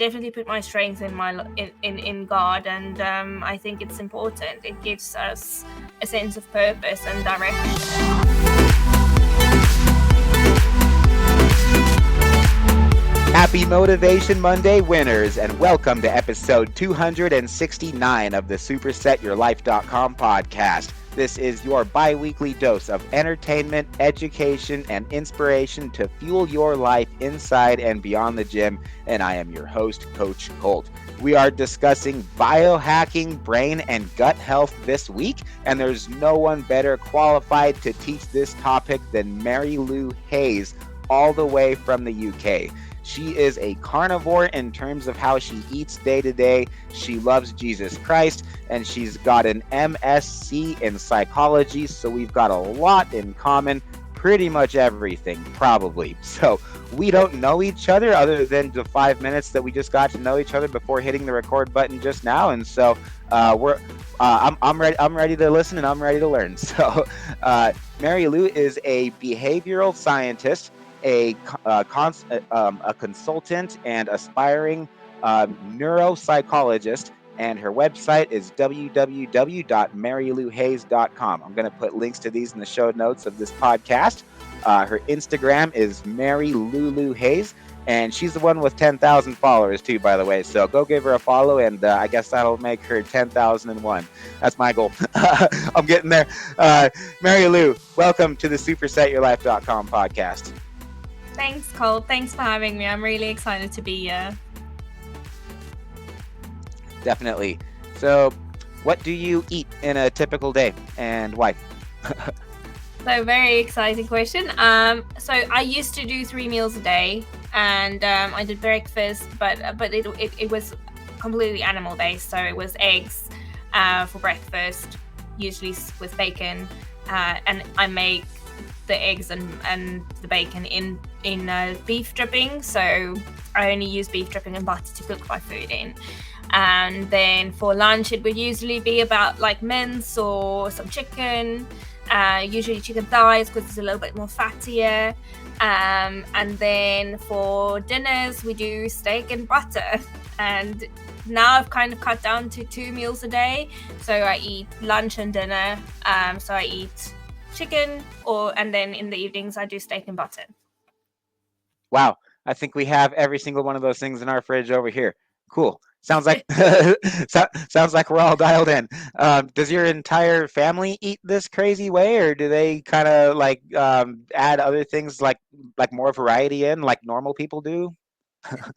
definitely put my strength in God, and I think it's important. It gives us a sense of purpose and direction. Happy Motivation Monday, winners, and welcome to episode 269 of the SuperSetYourLife.com podcast. This is your bi-weekly dose of entertainment, education, and inspiration to fuel your life inside and beyond the gym, and I am your host, Coach Colt. We are discussing biohacking, brain, and gut health this week, and there's no one better qualified to teach this topic than Marilu, all the way from the UK. She is a carnivore in terms of how she eats day to day. She loves Jesus Christ, and she's got an MSc in psychology, so we've got a lot in common. Pretty much everything, probably. So we don't know each other than the 5 minutes that we just got to know each other before hitting the record button just now, and so I'm ready. I'm ready to listen, and I'm ready to learn. So Marilu is a behavioral scientist, a consultant, and aspiring neuropsychologist, and her website is www.mariluluhayes.com. I'm going to put links to these in the show notes of this podcast. Her Instagram is mariluluhayes, and she's the one with 10,000 followers too, by the way. So go give her a follow, and I guess that'll make her 10,001. That's my goal. I'm getting there. Marilu, welcome to the SuperSetYourLife.com podcast. Thanks, Colt. Thanks for having me. I'm really excited to be here. Definitely. So, what do you eat in a typical day, and why? So, very exciting question. So I used to do 3 meals a day, and I did breakfast, but it was completely animal based. So it was eggs for breakfast, usually with bacon, and I make the eggs and the bacon in beef dripping. So I only use beef dripping and butter to cook my food in. And then for lunch, it would usually be about like mince or some chicken, usually chicken thighs because it's a little bit more fattier. And then for dinners, we do steak and butter. And now I've kind of cut down to 2 meals a day. So I eat lunch and dinner. So I eat chicken, and then in the evenings I do steak and butter. Wow, I think we have every single one of those things in our fridge over here. Cool. Sounds like sounds like we're all dialed in. Does your entire family eat this crazy way, or do they kind of like add other things like more variety in, like normal people do?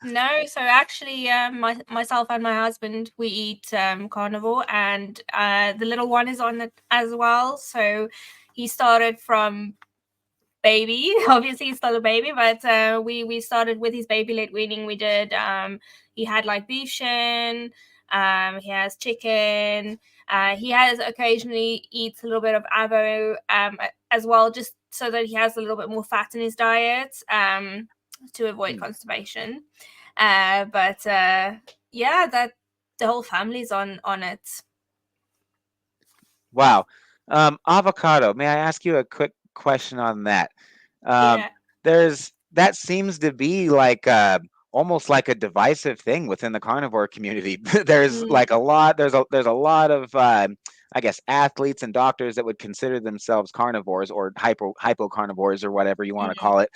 No, so actually, myself and my husband, we eat carnivore, and the little one is on it as well. So he started from baby. Obviously, he's still a baby, but we started with his baby led weaning. We did. He had like beef shin. He has chicken. He has occasionally eats a little bit of avo as well, just so that he has a little bit more fat in his diet to avoid constipation. But yeah, that the whole family's on it. Wow. Avocado. May I ask you a quick question on that? Yeah. That seems to be like almost like a divisive thing within the carnivore community. There's like a lot. There's a lot of I guess athletes and doctors that would consider themselves carnivores or hypocarnivores or whatever you want to call it,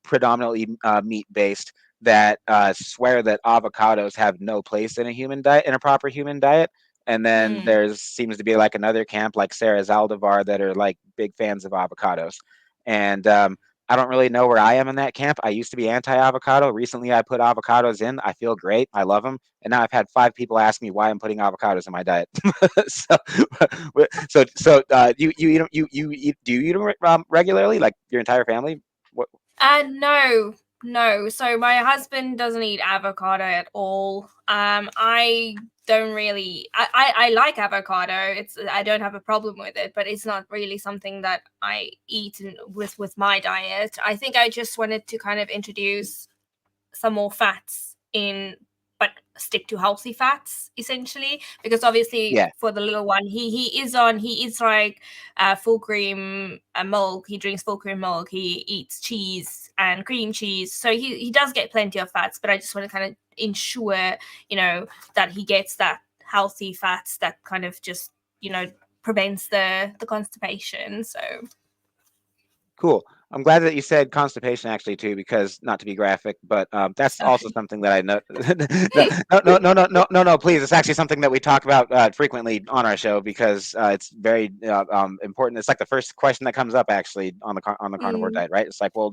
predominantly meat based. That swear that avocados have no place in a human diet, in a proper human diet. And then there's seems to be like another camp like Sarah Zaldivar that are like big fans of avocados. And I don't really know where I am in that camp. I used to be anti-avocado. Recently, I put avocados in. I feel great. I love them. And now I've had 5 people ask me why I'm putting avocados in my diet. so you eat them? You eat? Do you eat them regularly? Like your entire family? What? No. So my husband doesn't eat avocado at all. I don't really. I like avocado. I don't have a problem with it, but it's not really something that I eat with my diet. I think I just wanted to kind of introduce some more fats in, but stick to healthy fats essentially, because obviously Yeah. for the little one, he eats like full cream milk, he drinks full cream milk, he eats cheese and cream cheese, so he does get plenty of fats, but I just want to kind of ensure, that he gets that healthy fats that kind of just, prevents the constipation. So Cool. I'm glad that you said constipation actually too, because not to be graphic, but that's also sorry. something that I know. No, please. It's actually something that we talk about frequently on our show, because it's very important. It's like the first question that comes up actually on the carnivore Mm, diet, right? It's like, well,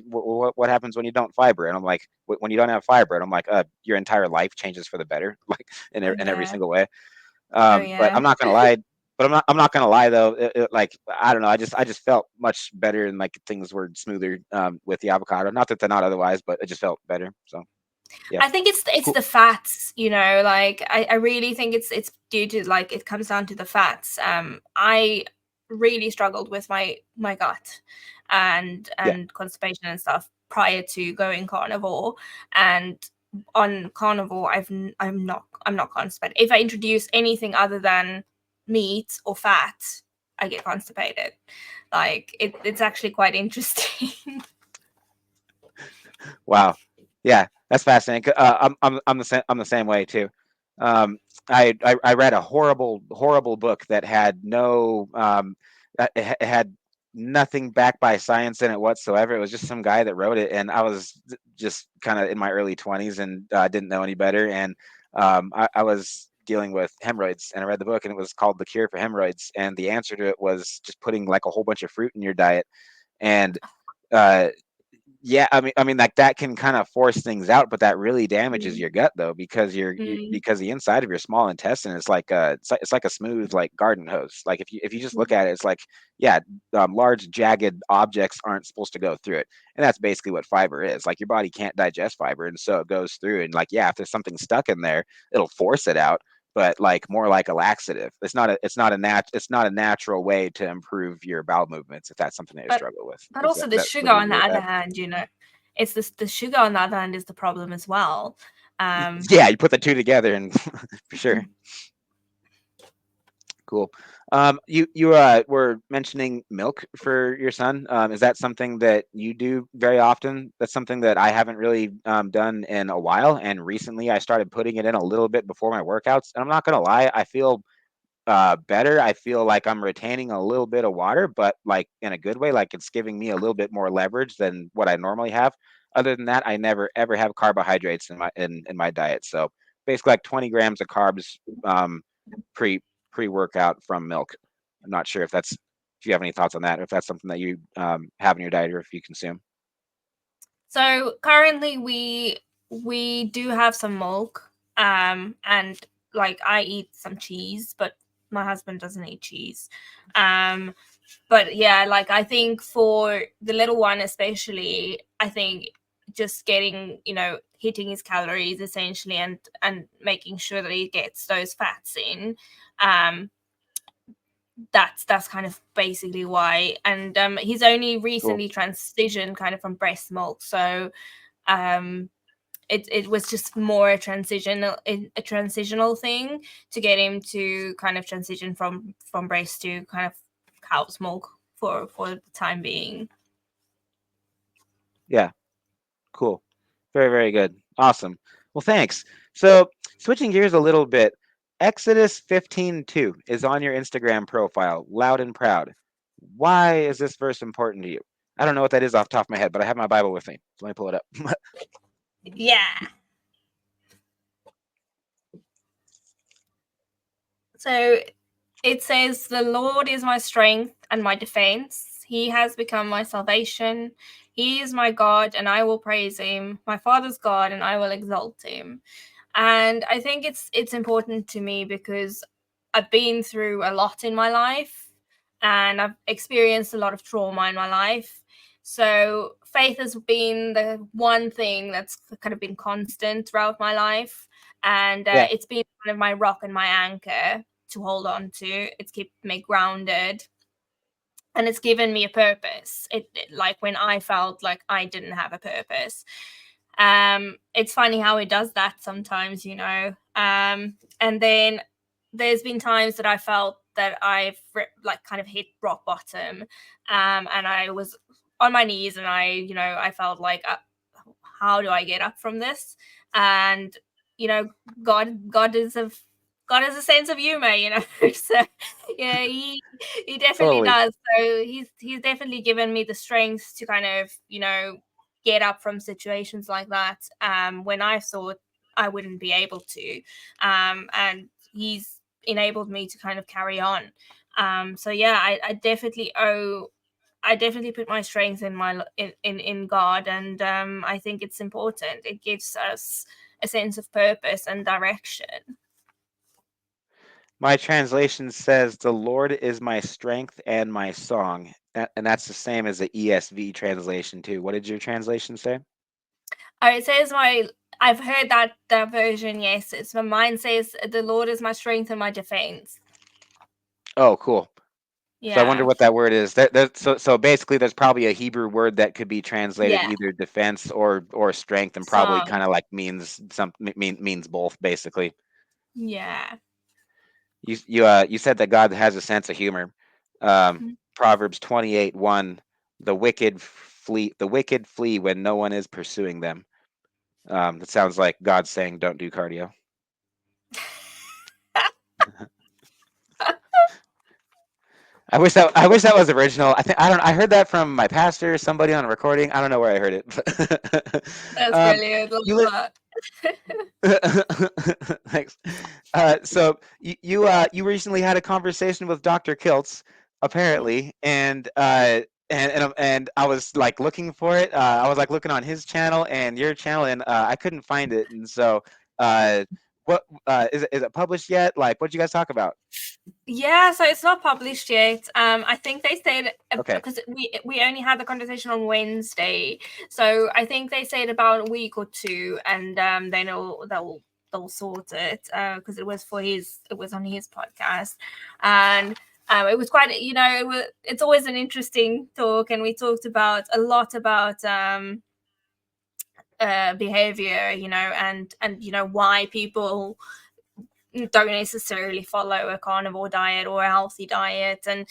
what happens when you don't fiber? And I'm like, when you don't have fiber, and I'm like, your entire life changes for the better, like in every yeah. single way. Oh But yeah. I'm not gonna lie. But I'm not gonna lie though. Like, I don't know. I just felt much better, and like things were smoother with the avocado. Not that they're not otherwise, but it just felt better. So yeah, I think it's cool. the fats, like I really think it's due to, like, it comes down to the fats. I really struggled with my gut and Yeah, constipation and stuff prior to going carnivore, and on carnivore I'm not constipated. If I introduce anything other than meat or fat, I get constipated. Like it's actually quite interesting. wow, yeah, that's fascinating. I'm the same way too. I read a horrible book that had no it had nothing backed by science in it whatsoever. It was just some guy that wrote it, and I was just kind of in my early 20s and didn't know any better. And I was dealing with hemorrhoids, and I read the book, and it was called The Cure for Hemorrhoids, and the answer to it was just putting like a whole bunch of fruit in your diet. And uh, yeah, I mean, like that can kind of force things out, but that really damages Mm, your gut though, because mm, because the inside of your small intestine is like it's like a smooth like garden hose. Like if you just look mm. at it, it's like, yeah, large jagged objects aren't supposed to go through it, and that's basically what fiber is. Like your body can't digest fiber, and so it goes through. And like, yeah, if there's something stuck in there, it'll force it out, but like more like a laxative. It's not a natural way to improve your bowel movements if that's something that you But struggle with. but Is also that, the that sugar would you on agree the with other that? hand, it's the sugar on the other hand is the problem as well. Um, Yeah, you put the two together, and for sure. Cool. You were mentioning milk for your son. Is that something that you do very often? That's something that I haven't really done in a while, and recently I started putting it in a little bit before my workouts. And I'm not gonna lie, I feel better. I feel like I'm retaining a little bit of water, but like in a good way. Like it's giving me a little bit more leverage than what I normally have. Other than that, I never ever have carbohydrates in my diet. So basically, like 20 grams of carbs pre pre workout from milk. I'm not sure if you have any thoughts on that, or if that's something that you have in your diet, or if you consume. so currently we do have some milk, and like I eat some cheese, but my husband doesn't eat cheese. Um, but yeah, like I think for the little one especially, I think just getting, hitting his calories essentially, and making sure that he gets those fats in. um that's kind of basically why. And he's only Cool. recently transitioned kind of from breast milk, so um it was just more a transitional thing to get him to kind of transition from breast to kind of cow's milk for the time being. Yeah. Cool. Very, very good. Awesome. Well, thanks. So, switching gears a little bit, Exodus 15:2 is on your Instagram profile, loud and proud. Why is this verse important to you? I don't know what that is off the top of my head, but I have my Bible with me. So let me pull it up. Yeah. So it says, "The Lord is my strength and my defense. He has become my salvation. He is my God, and I will praise him, my Father's God, and I will exalt him." And I think it's important to me because I've been through a lot in my life, and I've experienced a lot of trauma in my life. So faith has been the one thing that's kind of been constant throughout my life, and Yeah. it's been kind of my rock and my anchor to hold on to. It's kept me grounded, and it's given me a purpose. Like when I felt like I didn't have a purpose. It's funny how it does that sometimes, you know. And then there's been times that I felt that I've like kind of hit rock bottom, and I was on my knees, and I felt like, how do I get up from this? And you know, God is a God has a sense of humor, you know. So yeah, he definitely Totally. does. So he's definitely given me the strength to kind of, get up from situations like that, when I thought I wouldn't be able to, and he's enabled me to kind of carry on. So yeah, I definitely put my strength in in God, and I think it's important. It gives us a sense of purpose and direction. My translation says, "The Lord is my strength and my song," and that's the same as the ESV translation too. What did your translation say? Oh, it says my. I've heard that version. Yes, it's mine says, "The Lord is my strength and my defense." Oh, cool. So I wonder Yeah, what that word is. So basically, there's probably a Hebrew word that could be translated yeah, either defense or strength, and probably song. kind of like means both basically. Yeah. You said that God has a sense of humor. Proverbs 28:1, the wicked flee when no one is pursuing them. That sounds like God saying, "Don't do cardio." I wish that was original. I heard that from my pastor, somebody on a recording. I don't know where I heard it. That's um, brilliant. you Love li- that. Thanks. So you recently had a conversation with Dr. Kiltz, apparently, and I was like looking for it. I was like looking on his channel and your channel, and I couldn't find it. And so, uh, what is it published yet? Like, what did you guys talk about? Yeah, so it's not published yet. I think they said, Okay. because we only had the conversation on Wednesday, so I think they said about a week or two, and then they'll sort it, because it was on his podcast, and it was quite, it's always an interesting talk, and we talked about a lot about behavior, and why people don't necessarily follow a carnivore diet or a healthy diet. And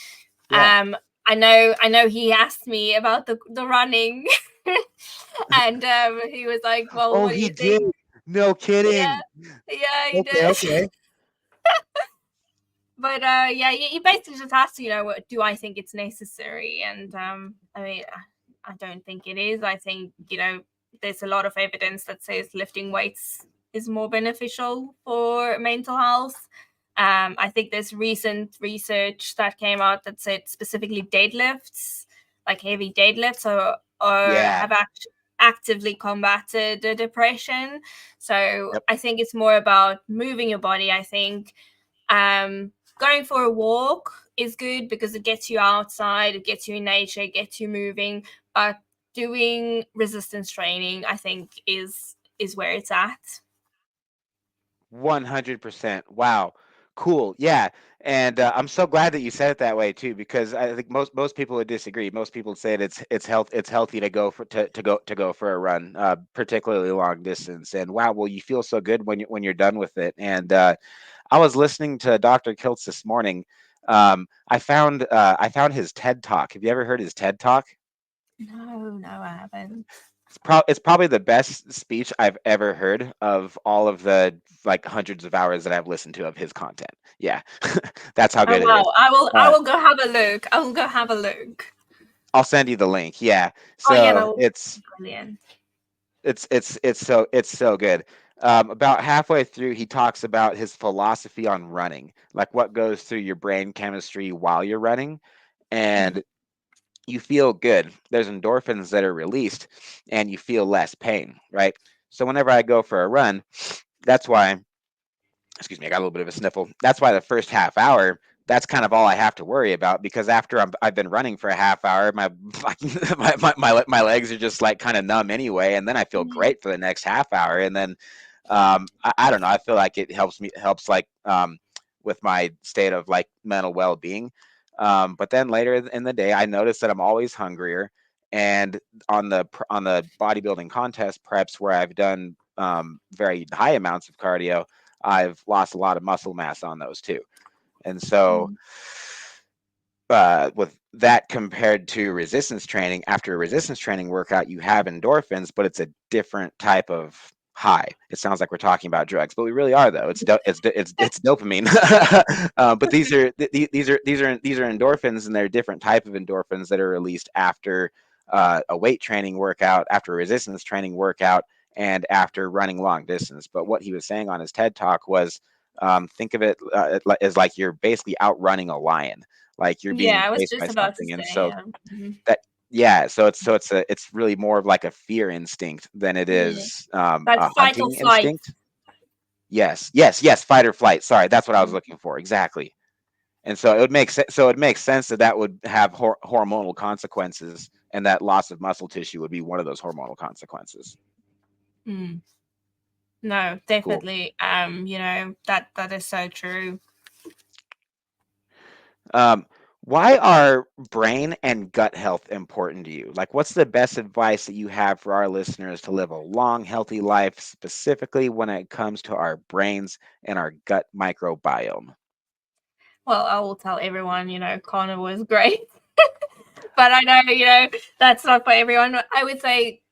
Yeah. I know he asked me about the running, and he was like, "Well, Oh, what do he you did. think?" No Yeah, kidding. yeah, he Okay. did. Okay. But yeah, he basically just asked, what do I think it's necessary? And I mean, I don't think it is. I think, there's a lot of evidence that says lifting weights is more beneficial for mental health. I think there's recent research that came out that said specifically deadlifts, like heavy deadlifts, or Yeah. have actively combated the depression. So Yep. I think it's more about moving your body. I think going for a walk is good because it gets you outside, it gets you in nature, it gets you moving. But doing resistance training, I think, is where it's at. 100%. Wow. Cool. Yeah. And I'm so glad that you said it that way too, because I think most people would disagree. Most people would say that it's healthy to go for a run, particularly long distance. And wow, well, you feel so good when you're done with it. And I was listening to Dr. Kiltz this morning. I found his TED Talk. Have you ever heard his TED Talk? No, I haven't. It's probably the best speech I've ever heard of all of the like hundreds of hours that I've listened to of his content. Yeah, that's how Oh good it is. wow, I Uh, will go have a look. I will go have a look. I'll send you the link. Yeah, Oh yeah, so that will it's be brilliant. it's so good. About halfway through, he talks about his philosophy on running, like what goes through your brain chemistry while you're running, Mhm. and you feel good. There's endorphins that are released, and you feel less pain, right? So whenever I go for a run, that's why, excuse me, I got a little bit of a sniffle. That's why the first half hour, that's kind of all I have to worry about, because after I've been running for a half hour, my my legs are just like kind of numb anyway, and then I feel Mhm. great for the next half hour, and then I don't know, I feel like it helps like with my state of like mental well being. But then later in the day, I notice that I'm always hungrier, And on the bodybuilding contest preps where I've done very high amounts of cardio, I've lost a lot of muscle mass on those too. And so Mm. with that compared to resistance training, after a resistance training workout, you have endorphins, but it's a different type of high. It sounds like we're talking about drugs, but we really are though. It's dopamine. But these are endorphins, and they're different type of endorphins that are released after a weight training workout, after a resistance training workout, and after running long distance. But what he was saying on his TED talk was, think of it as like you're basically outrunning a lion, like you're Yeah, being I was chased by just about to something. And say, so yeah. Mhm. that, yeah, it's really more of like a fear instinct than it Yeah. is Like a fight or hunting flight. instinct. Yes, fight or flight. Sorry, that's what I was Mm. looking for, exactly. And so it makes sense that that would have hormonal consequences, and that loss of muscle tissue would be one of those hormonal consequences. Mm. No, Cool. definitely. That is so true. Um, why are brain and gut health important to you? Like, what's the best advice that you have for our listeners to live a long, healthy life, specifically when it comes to our brains and our gut microbiome? Well, I will tell everyone, carnivore is great. But I know, that's not for everyone. I would say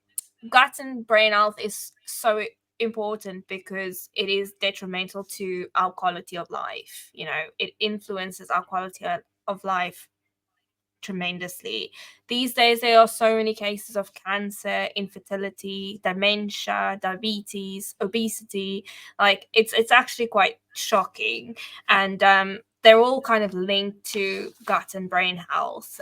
gut and brain health is so important because it is detrimental to our quality of life. It influences our quality of life tremendously. These days, there are so many cases of cancer, infertility, dementia, diabetes, obesity. Like it's actually quite shocking, and they're all kind of linked to gut and brain health.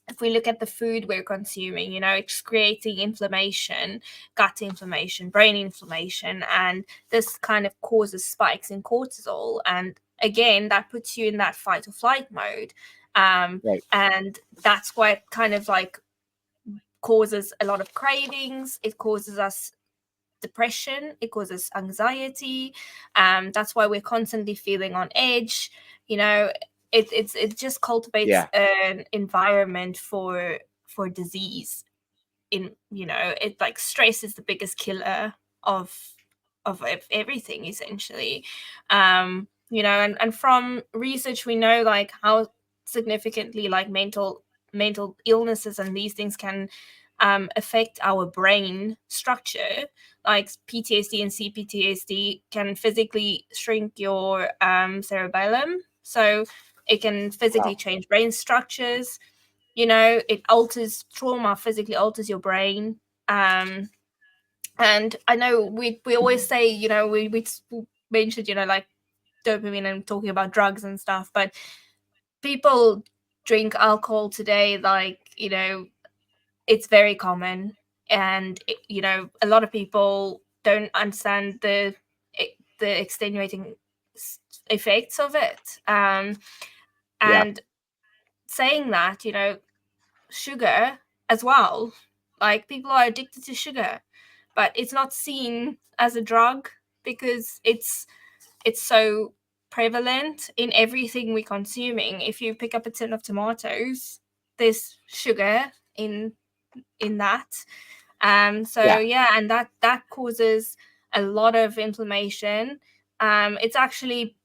If we look at the food we're consuming, it's creating inflammation, gut inflammation, brain inflammation, and this kind of causes spikes in cortisol. And again, that puts you in that fight or flight mode. Right. And that's why it kind of like causes a lot of cravings. It causes us depression. It causes anxiety. That's why we're constantly feeling on edge. You know, it just cultivates Yeah. an environment for disease. It like stress is the biggest killer of everything essentially. And from research we know like how significantly like mental illnesses and these things can affect our brain structure. Like PTSD and CPTSD can physically shrink your cerebellum, so it can physically Wow. change brain structures. It alters trauma, physically alters your brain. And I know we always say, we mentioned, like dopamine and talking about drugs and stuff, but people drink alcohol today like, it's very common. And a lot of people don't understand the extenuating effects of it. Yeah. And saying that, sugar as well. Like people are addicted to sugar, but it's not seen as a drug because it's so prevalent in everything we're consuming. If you pick up a tin of tomatoes, there's sugar in that. So Yeah. yeah, and that causes a lot of inflammation. It's actually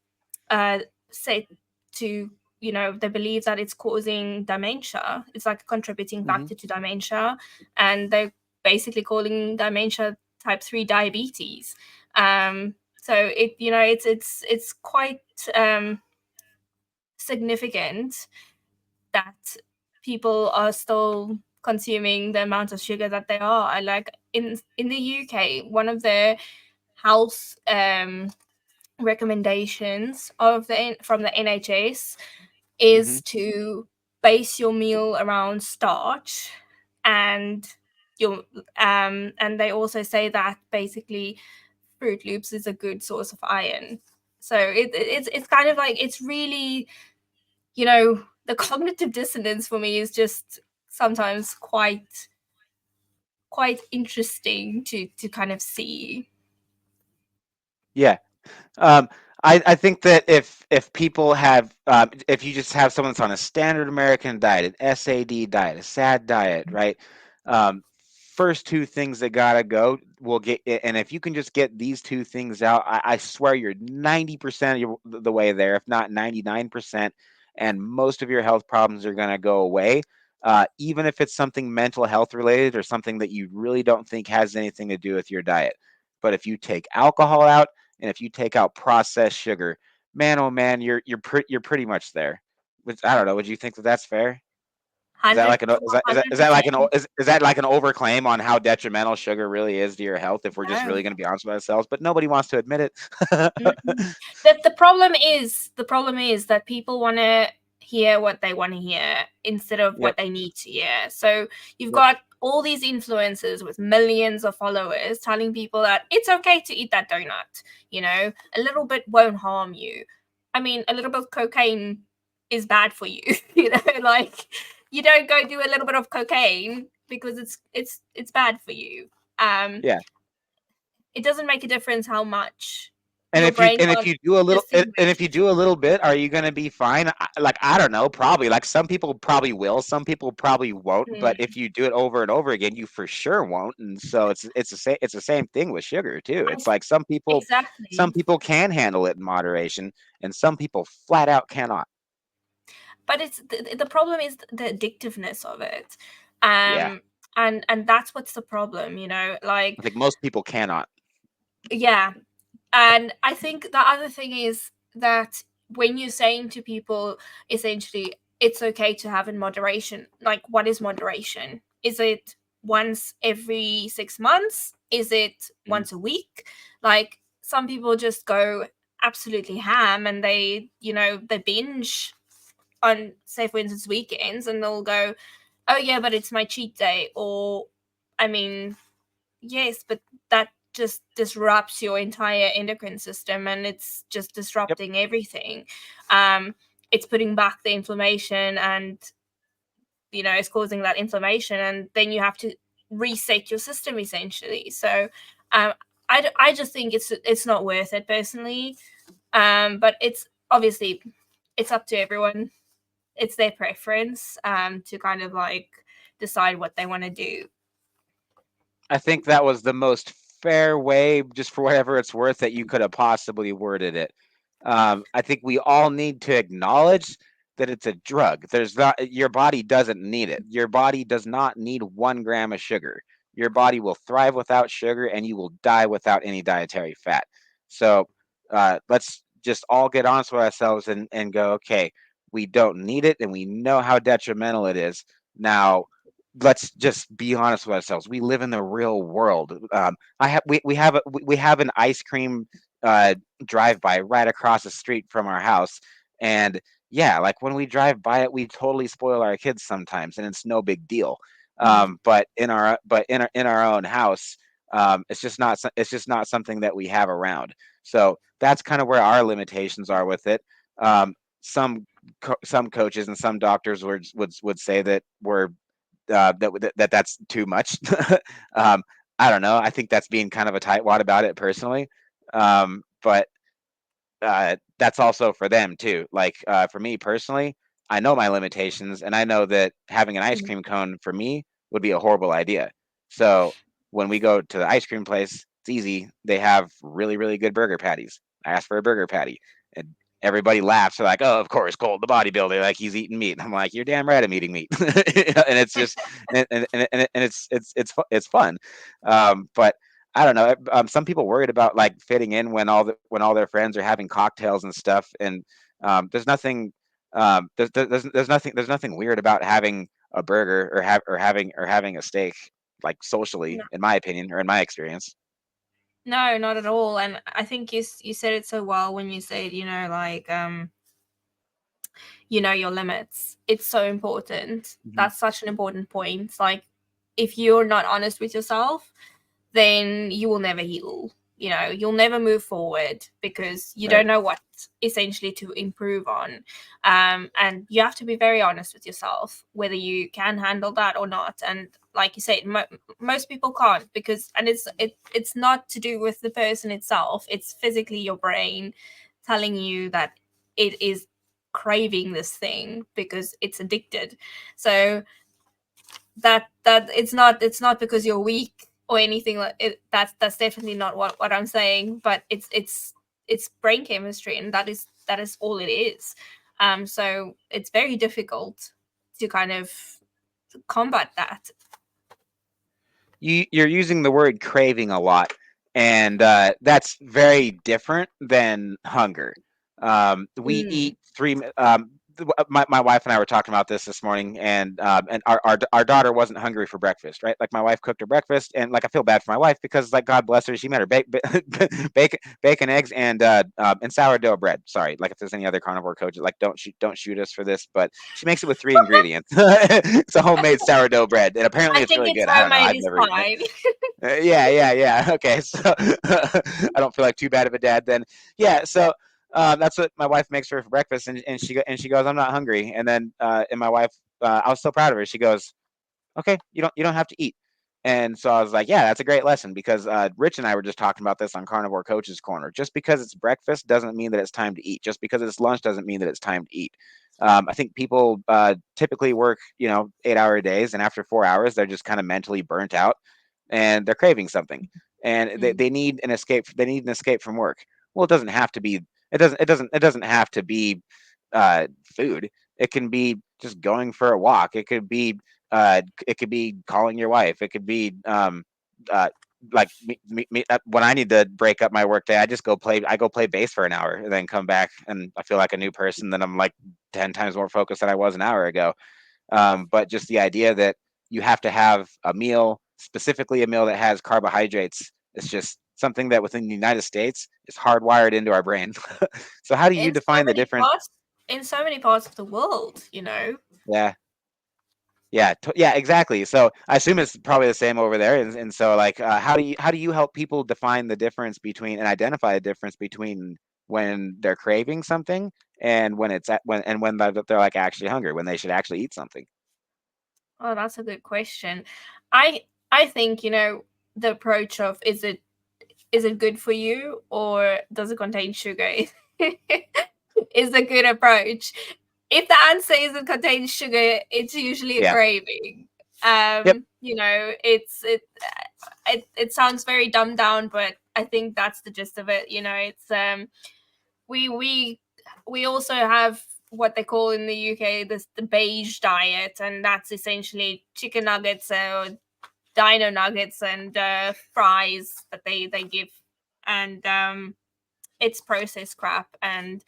said to, they believe that it's causing dementia. It's like a contributing Hmm. factor to dementia, and they're basically calling dementia type 3 diabetes. So it's quite significant that people are still consuming the amount of sugar that they are. Like in the UK, one of the health recommendations from the NHS Hmm. is to base your meal around starch. And your and they also say that basically Fruit Loops is a good source of iron. So it's kind of like, it's really, the cognitive dissonance for me is just sometimes quite interesting to kind of see. Yeah. Um, I think that if people have if you just have someone that's on a standard American diet, an SAD diet, a SAD diet, right? Um, first two things that gotta go will get, and if you can just get these two things out, I swear you're 90% of the way there, if not 99%, and most of your health problems are gonna go away. Even if it's something mental health related or something that you really don't think has anything to do with your diet. But if you take alcohol out, and if you take out processed sugar, man, oh man, you're pretty much there. Which, I don't know. Would you think that that's fair? Is that 100, like an is that like an overclaim on how detrimental sugar really is to your health? If we're just No. really going to be honest with ourselves, but nobody wants to admit it. Mm-mm. The problem is that people want to hear what they want to hear instead of Yep. what they need to hear. So you've Yep. got all these influencers with millions of followers telling people that it's okay to eat that donut. A little bit won't harm you. I mean, a little bit of cocaine is bad for you. Like, you don't go do a little bit of cocaine because it's bad for you. Um, Yeah. it doesn't make a difference how much And your brain if can't you do a little and if distinguish. you do a little bit, are you going to be fine? Like, I don't know, probably. Like, some people probably will, some people probably won't. But Hmm. if you do it over and over again, you for sure won't. And so it's the same thing with sugar too. I It's like some Exactly. people can handle it in moderation, and some people flat out cannot. But it's the problem is the addictiveness of it. Yeah, And that's what's the problem, I like, think most people cannot. yeah. And I think the other thing is that when you're saying to people, essentially, it's okay to have in moderation, like, what is moderation? Is it once every 6 months? Is it Mhm. once a week? Like, some people just go absolutely ham and they binge on, say, for instance, weekends, and they'll go, oh yeah, but it's my cheat day. Or, I mean, yes, but that just disrupts your entire endocrine system, and it's just Yep. disrupting everything. um it's putting back the inflammation, and it's causing that inflammation, and then you have to reset your system, essentially. So um I just think it's not worth it, personally. But it's obviously, it's up to everyone. It's their preference, to kind of like decide what they want to do. I think that was the most fair way, just for whatever it's worth, that you could have possibly worded it. I think we all need to acknowledge that it's a drug. There's not Your body doesn't need it. Your body does not need 1 gram of sugar. Your body will thrive without sugar, and you will die without any dietary fat. So let's just all get honest with ourselves and go, okay, we don't need it, and we know how detrimental it is. Now, let's just be honest with ourselves. We live in the real world. We have an ice cream uh, drive by right across the street from our house, and yeah, like, when we drive by it, we totally spoil our kids sometimes, and it's no big deal. Mm. In our own house, it's just not something that we have around. So that's kind of where our limitations are with it. Um, some coaches and some doctors would say that that's too much. um, I don't know. I think that's being kind of a tightwad about it personally. But that's also for them too. Like, for me personally, I know my limitations, and I know that having an ice Mhm. cream cone for me would be a horrible idea. So when we go to the ice cream place, it's easy. They have really, really good burger patties. I ask for a burger patty, and everybody laughs. They're like, "Oh, of course, Colt, the bodybuilder, like, he's eating meat." And I'm like, "You're damn right, I'm eating meat." And it's just, and it's fun. But I don't know. Some people worried about, like, fitting in when all their friends are having cocktails and stuff, and there's nothing there's nothing weird about having a burger, or having a steak, like, socially, No, in my opinion, or in my experience. no, not at all. And I think you said it so well when you said, like, your limits. It's so important. Hmm. That's such an important point. Like, if you're not honest with yourself, then you will never heal. You'll never move forward because you Right. don't know what essentially to improve on. And you have to be very honest with yourself whether you can handle that or not. And like you said, most people can't, because, and it's not to do with the person itself. It's physically your brain telling you that it is craving this thing because it's addicted. So that it's not because you're weak or anything like it. That's definitely not what I'm saying, but it's brain chemistry, and that is all it is. So it's very difficult to kind of combat that. You're using the word craving a lot, and that's very different than hunger. We Mm. eat my wife and I were talking about this morning, and our daughter wasn't hungry for breakfast, right? Like my wife cooked her breakfast, and like I feel bad for my wife because like God bless her, she made her bacon, eggs, and sourdough bread. Sorry, like if there's any other carnivore coaches, like don't shoot us for this, but she makes it with 3 ingredients. It's a homemade sourdough bread, and apparently I it's think really it's good. I don't know, homemade I've is never eaten it. fine. Yeah. Okay, so I don't feel like too bad of a dad then. Yeah, so that's what my wife makes for breakfast, and she goes, "I'm not hungry." And my wife, I was so proud of her. She goes, "Okay, you don't have to eat." And so I was like, "Yeah, that's a great lesson," because Rich and I were just talking about this on Carnivore Coaches Corner. Just because it's breakfast doesn't mean that it's time to eat. Just because it's lunch doesn't mean that it's time to eat. I think people typically work, 8-hour days, and after 4 hours, they're just kind of mentally burnt out, and they're craving something, and they, Mm. they need an escape. They need an escape from work. Well, it doesn't have to be. It doesn't have to be food. It can be just going for a walk. It could be calling your wife. It could be uh, like when I need to break up my work day, I just go play. I go play bass for an hour and then come back, and I feel like a new person. Then I'm like 10 times more focused than I was an hour ago. But just the idea that you have to have a meal, specifically a meal that has carbohydrates, is just something that within the United States is hardwired into our brain. So how do you in so define the many difference? parts in so many parts of the world. Yeah, yeah, exactly. So I assume it's probably the same over there. And so like, how do you help people define the difference between and identify the difference between when they're craving something and when they're like actually hungry, when they should actually eat something? Oh, that's a good question. I think, the approach of is it good for you or does it contain sugar is a good approach. If the answer isn't contain sugar, it's usually a Yeah. craving. Yep. It sounds very dumbed down, but I think that's the gist of it. It's we we we also have what they call in the UK the beige diet, and that's essentially chicken nuggets or dino nuggets and fries that they give, and it's processed crap, and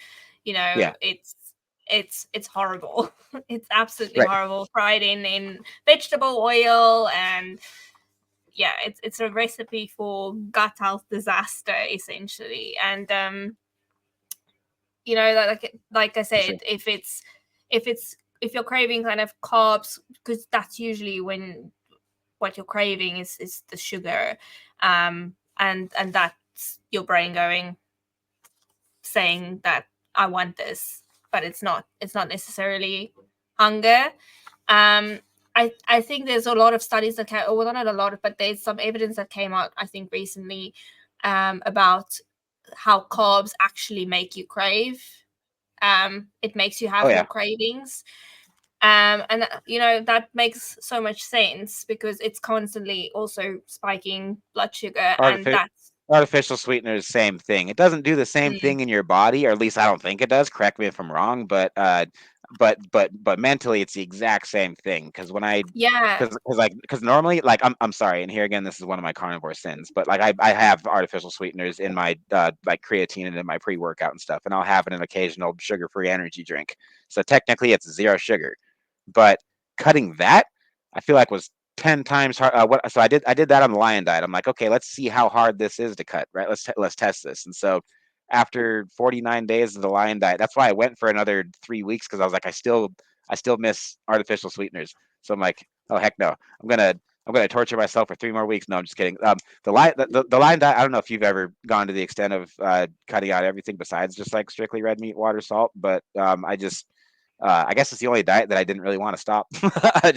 Yeah. it's horrible. It's absolutely Right. horrible, fried in vegetable oil, and yeah, it's a recipe for gut health disaster essentially. And like I For said, sure. if you're craving kind of carbs, because that's usually when what you're craving is the sugar, and that's your brain going, saying that I want this, but it's not necessarily hunger. I think there's a lot of studies that came, well, not a lot, but there's some evidence that came out, I think, recently, about how carbs actually make you crave. It makes you Oh have more yeah. cravings. And that makes so much sense because it's constantly also spiking blood sugar, and Artificial that's artificial sweeteners, same thing. It doesn't do the same mm, thing in your body, or at least I don't think it does. Correct me if I'm wrong, but mentally it's the exact same thing. Because when I yeah. because normally, like, I'm sorry, and here again, this is one of my carnivore sins, but like I have artificial sweeteners in my like creatine and in my pre-workout and stuff, and I'll have it in an occasional sugar-free energy drink. So technically it's zero sugar. But cutting that, I feel like was 10 times hard. So I did that on the lion diet. I'm like, okay, let's see how hard this is to cut, right? Let's test this. And so after 49 days of the lion diet, that's why I went for another 3 weeks, because I was like, I still miss artificial sweeteners. So I'm like, oh heck no, I'm gonna torture myself for 3 more weeks. No, I'm just kidding. The lion diet. I don't know if you've ever gone to the extent of cutting out everything besides just like strictly red meat, water, salt, but I guess it's the only diet that I didn't really want to stop. I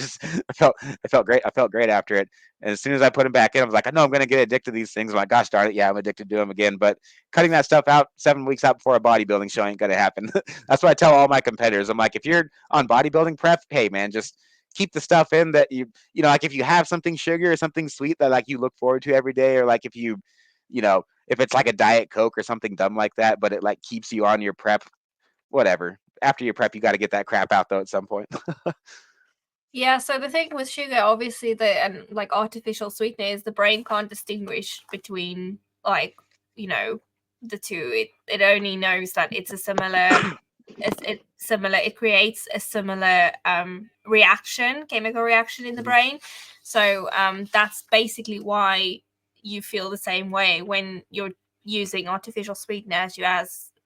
felt great. I felt great after it. And as soon as I put them back in, I was like, I know I'm going to get addicted to these things. I'm like, gosh darn it, yeah, I'm addicted to them again. But cutting that stuff out 7 weeks out before a bodybuilding show ain't going to happen. That's what I tell all my competitors. I'm like, if you're on bodybuilding prep, hey man, just keep the stuff in that like if you have something sugar or something sweet that like you look forward to every day, or like if if it's like a diet Coke or something dumb like that, but it like keeps you on your prep, whatever. After your prep, you got to get that crap out though at some point. Yeah, so the thing with sugar, obviously, and like artificial sweetener, is the brain can't distinguish between like the two. It only knows that it's a similar. It creates a similar chemical reaction in the brain. So that's basically why you feel the same way when you're using artificial sweetener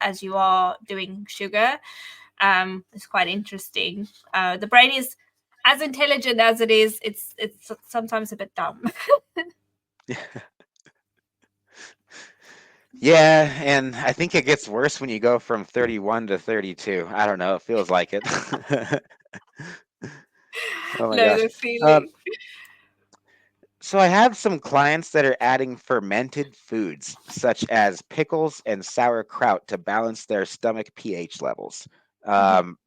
as you are doing sugar. It's quite interesting. The brain is as intelligent as it is. It's sometimes a bit dumb. Yeah, and I think it gets worse when you go from 31 to 32. I don't know. It feels like it. Oh my No, gosh. the Um, feeling. so I have some clients that are adding fermented foods, such as pickles and sauerkraut, to balance their stomach pH levels. Mhm. Um,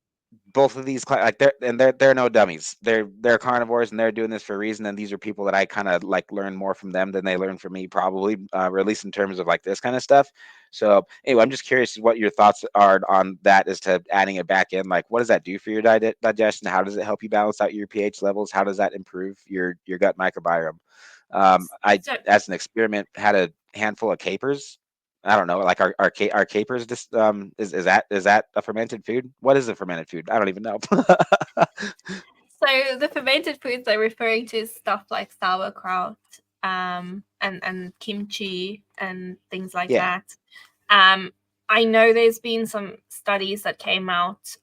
both of these like they're no dummies. They're carnivores and they're doing this for a reason. And these are people that I kind of like learn more from them than they learn from me, probably, or at least in terms of like this kind of stuff. So anyway, I'm just curious what your thoughts are on that, as to adding it back in. Like, what does that do for your digestion? How does it help you balance out your pH levels? How does that improve your gut microbiome? I, So as an experiment, had a handful of capers. I don't know, like are capers just is that a fermented food? What is a fermented food? I don't even know. So the fermented foods they're referring to is stuff like sauerkraut, and kimchi and things like Yeah. that. Um, I know there's been some studies that came out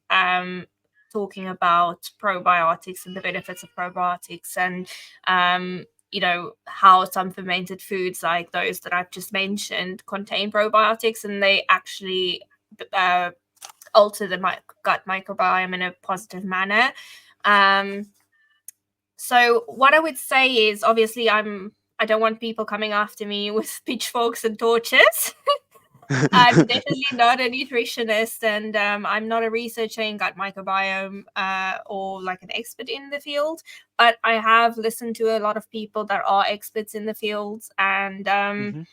talking about probiotics and the benefits of probiotics, and how some fermented foods like those that I've just mentioned contain probiotics, and they actually uh, alter the gut microbiome in a positive manner. Um, so what I would say is, obviously, I don't want people coming after me with pitchforks and torches. I'm definitely not a nutritionist, and I'm not a researcher in gut microbiome or like an expert in the field. But I have listened to a lot of people that are experts in the fields, and Hmm.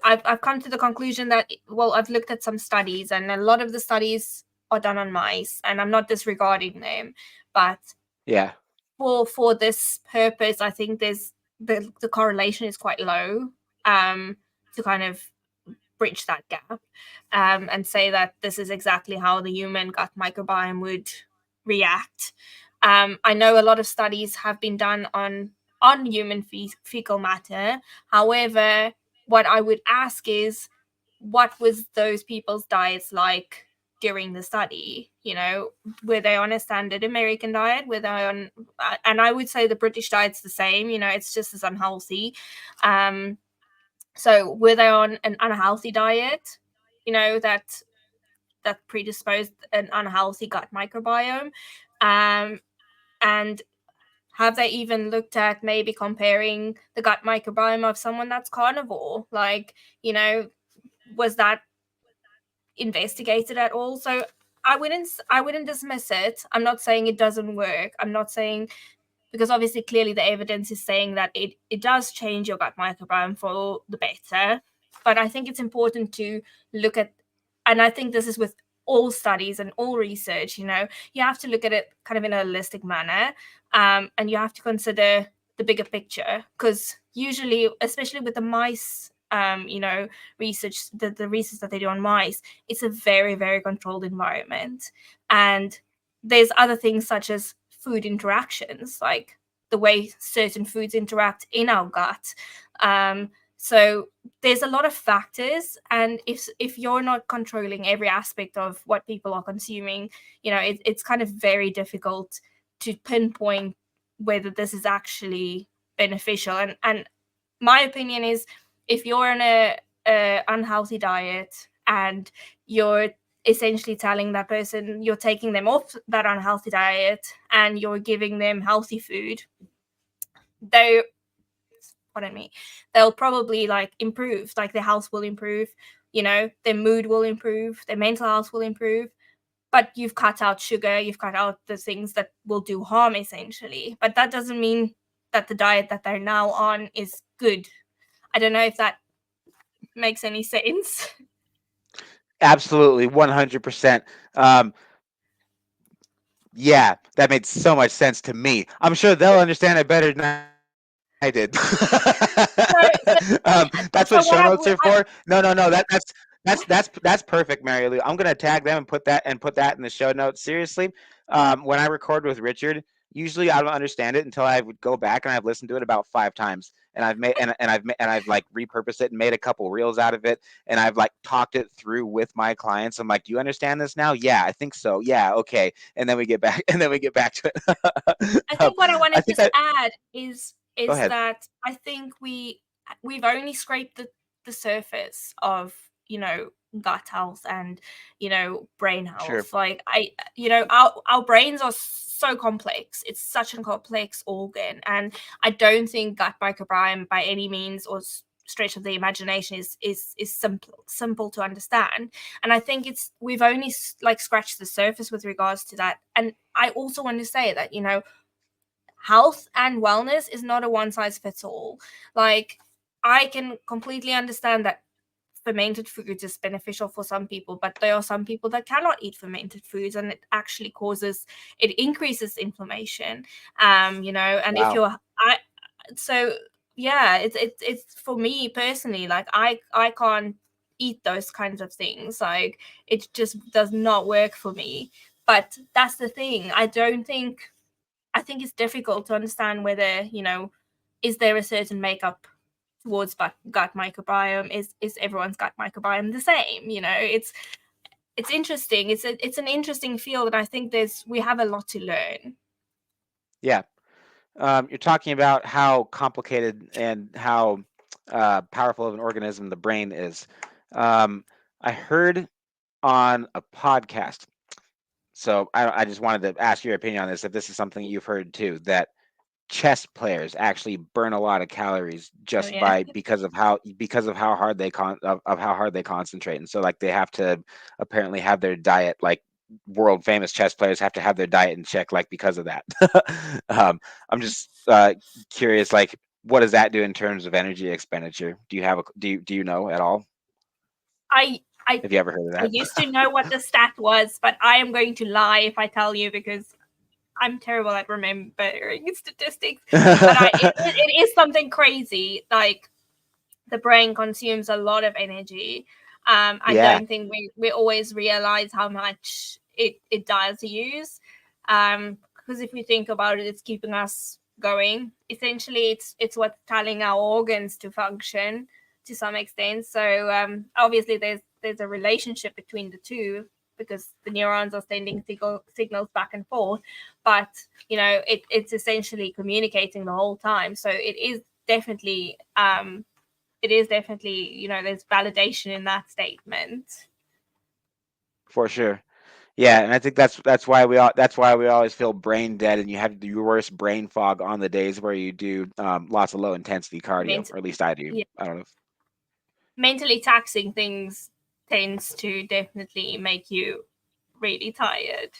I've come to the conclusion that, well, I've looked at some studies, and a lot of the studies are done on mice, and I'm not disregarding them, but Yeah. for this purpose, I think there's the correlation is quite low to kind of bridge that gap, and say that this is exactly how the human gut microbiome would react. I know a lot of studies have been done on human fecal matter. However, what I would ask is, what was those people's diets like during the study? Were they on a standard American diet? Were they on, and I would say the British diet's the same. It's just as unhealthy. So were they on an unhealthy diet? That predisposed an unhealthy gut microbiome, and have they even looked at maybe comparing the gut microbiome of someone that's carnivore? Like, was that investigated at all? So I wouldn't dismiss it. I'm not saying it doesn't work. I'm not saying, because obviously clearly the evidence is saying that it does change your gut microbiome for the better. But I think it's important to look at, and I think this is with all studies and all research, you have to look at it kind of in a holistic manner, and you have to consider the bigger picture, because usually, especially with the mice, research, the research that they do on mice, it's a very, very controlled environment. And there's other things such as food interactions, like the way certain foods interact in our gut. So there's a lot of factors, and if you're not controlling every aspect of what people are consuming, it's kind of very difficult to pinpoint whether this is actually beneficial. And my opinion is, if you're on a unhealthy diet and you're essentially telling that person you're taking them off that unhealthy diet and you're giving them healthy food, they'll probably like improve, like their health will improve, their mood will improve, their mental health will improve. But you've cut out sugar, you've cut out the things that will do harm, essentially. But that doesn't mean that the diet that they're now on is good. I don't know if that makes any sense. Absolutely, 100%. Yeah, that made so much sense to me. I'm sure they'll understand it better than I did. That's what So show what notes are for. No. That's perfect, Marilu. I'm gonna tag them and put that in the show notes. Seriously, when I record with Richard, usually I don't understand it until I would go back and I've listened to it about 5 times, and I've like repurposed it and made a couple reels out of it, and I've like talked it through with my clients. I'm like, do you understand this now? Yeah, I think so. Yeah, okay. And then we get back to it. I think what I want I to think just add is Go ahead. that I think we've only scraped the surface of gut health and brain Sure. health. Like our brains are so complex. It's such a complex organ, and I don't think gut microbiome by any means or stretch of the imagination is simple to understand. And I think we've only like scratched the surface with regards to that. And I also want to say that health and wellness is not a one size fits all. Like, I can completely understand that fermented foods is beneficial for some people, but there are some people that cannot eat fermented foods, and it increases inflammation. And if Wow. so yeah, it's for me personally, like I can't eat those kinds of things. Like, it just does not work for me. But that's the thing. I think it's difficult to understand whether, is there a certain makeup towards gut microbiome? Is everyone's gut microbiome the same? It's interesting. It's an interesting field, and I think we have a lot to learn. Yeah. You're talking about how complicated and how powerful of an organism the brain is. I heard on a podcast, so I just wanted to ask your opinion on this, if this is something you've heard too, that chess players actually burn a lot of calories Oh just yeah. because of how hard they how hard they concentrate, and so like they have to apparently have their diet, like world famous chess players have to have their diet in check, like because of that. I'm just curious, like, what does that do in terms of energy expenditure? Do you know at all? I Have you ever heard of I that? used to know what the stat was, but I am going to lie if I tell you, because I'm terrible at remembering statistics. But it is something crazy. Like, the brain consumes a lot of energy. I Yeah, don't think we always realize how much it does use. Because if we think about it, it's keeping us going. Essentially, it's what's telling our organs to function to some extent. So obviously, there's a relationship between the two, because the neurons are sending signals back and forth. But it's essentially communicating the whole time. So it is definitely there's validation in that statement. for sure. Yeah, and I think that's why we always feel brain dead, and you have the worst brain fog on the days where you do lots of low intensity cardio, or at least I do. Yeah, I don't know. mentally taxing things tends to definitely make you really tired.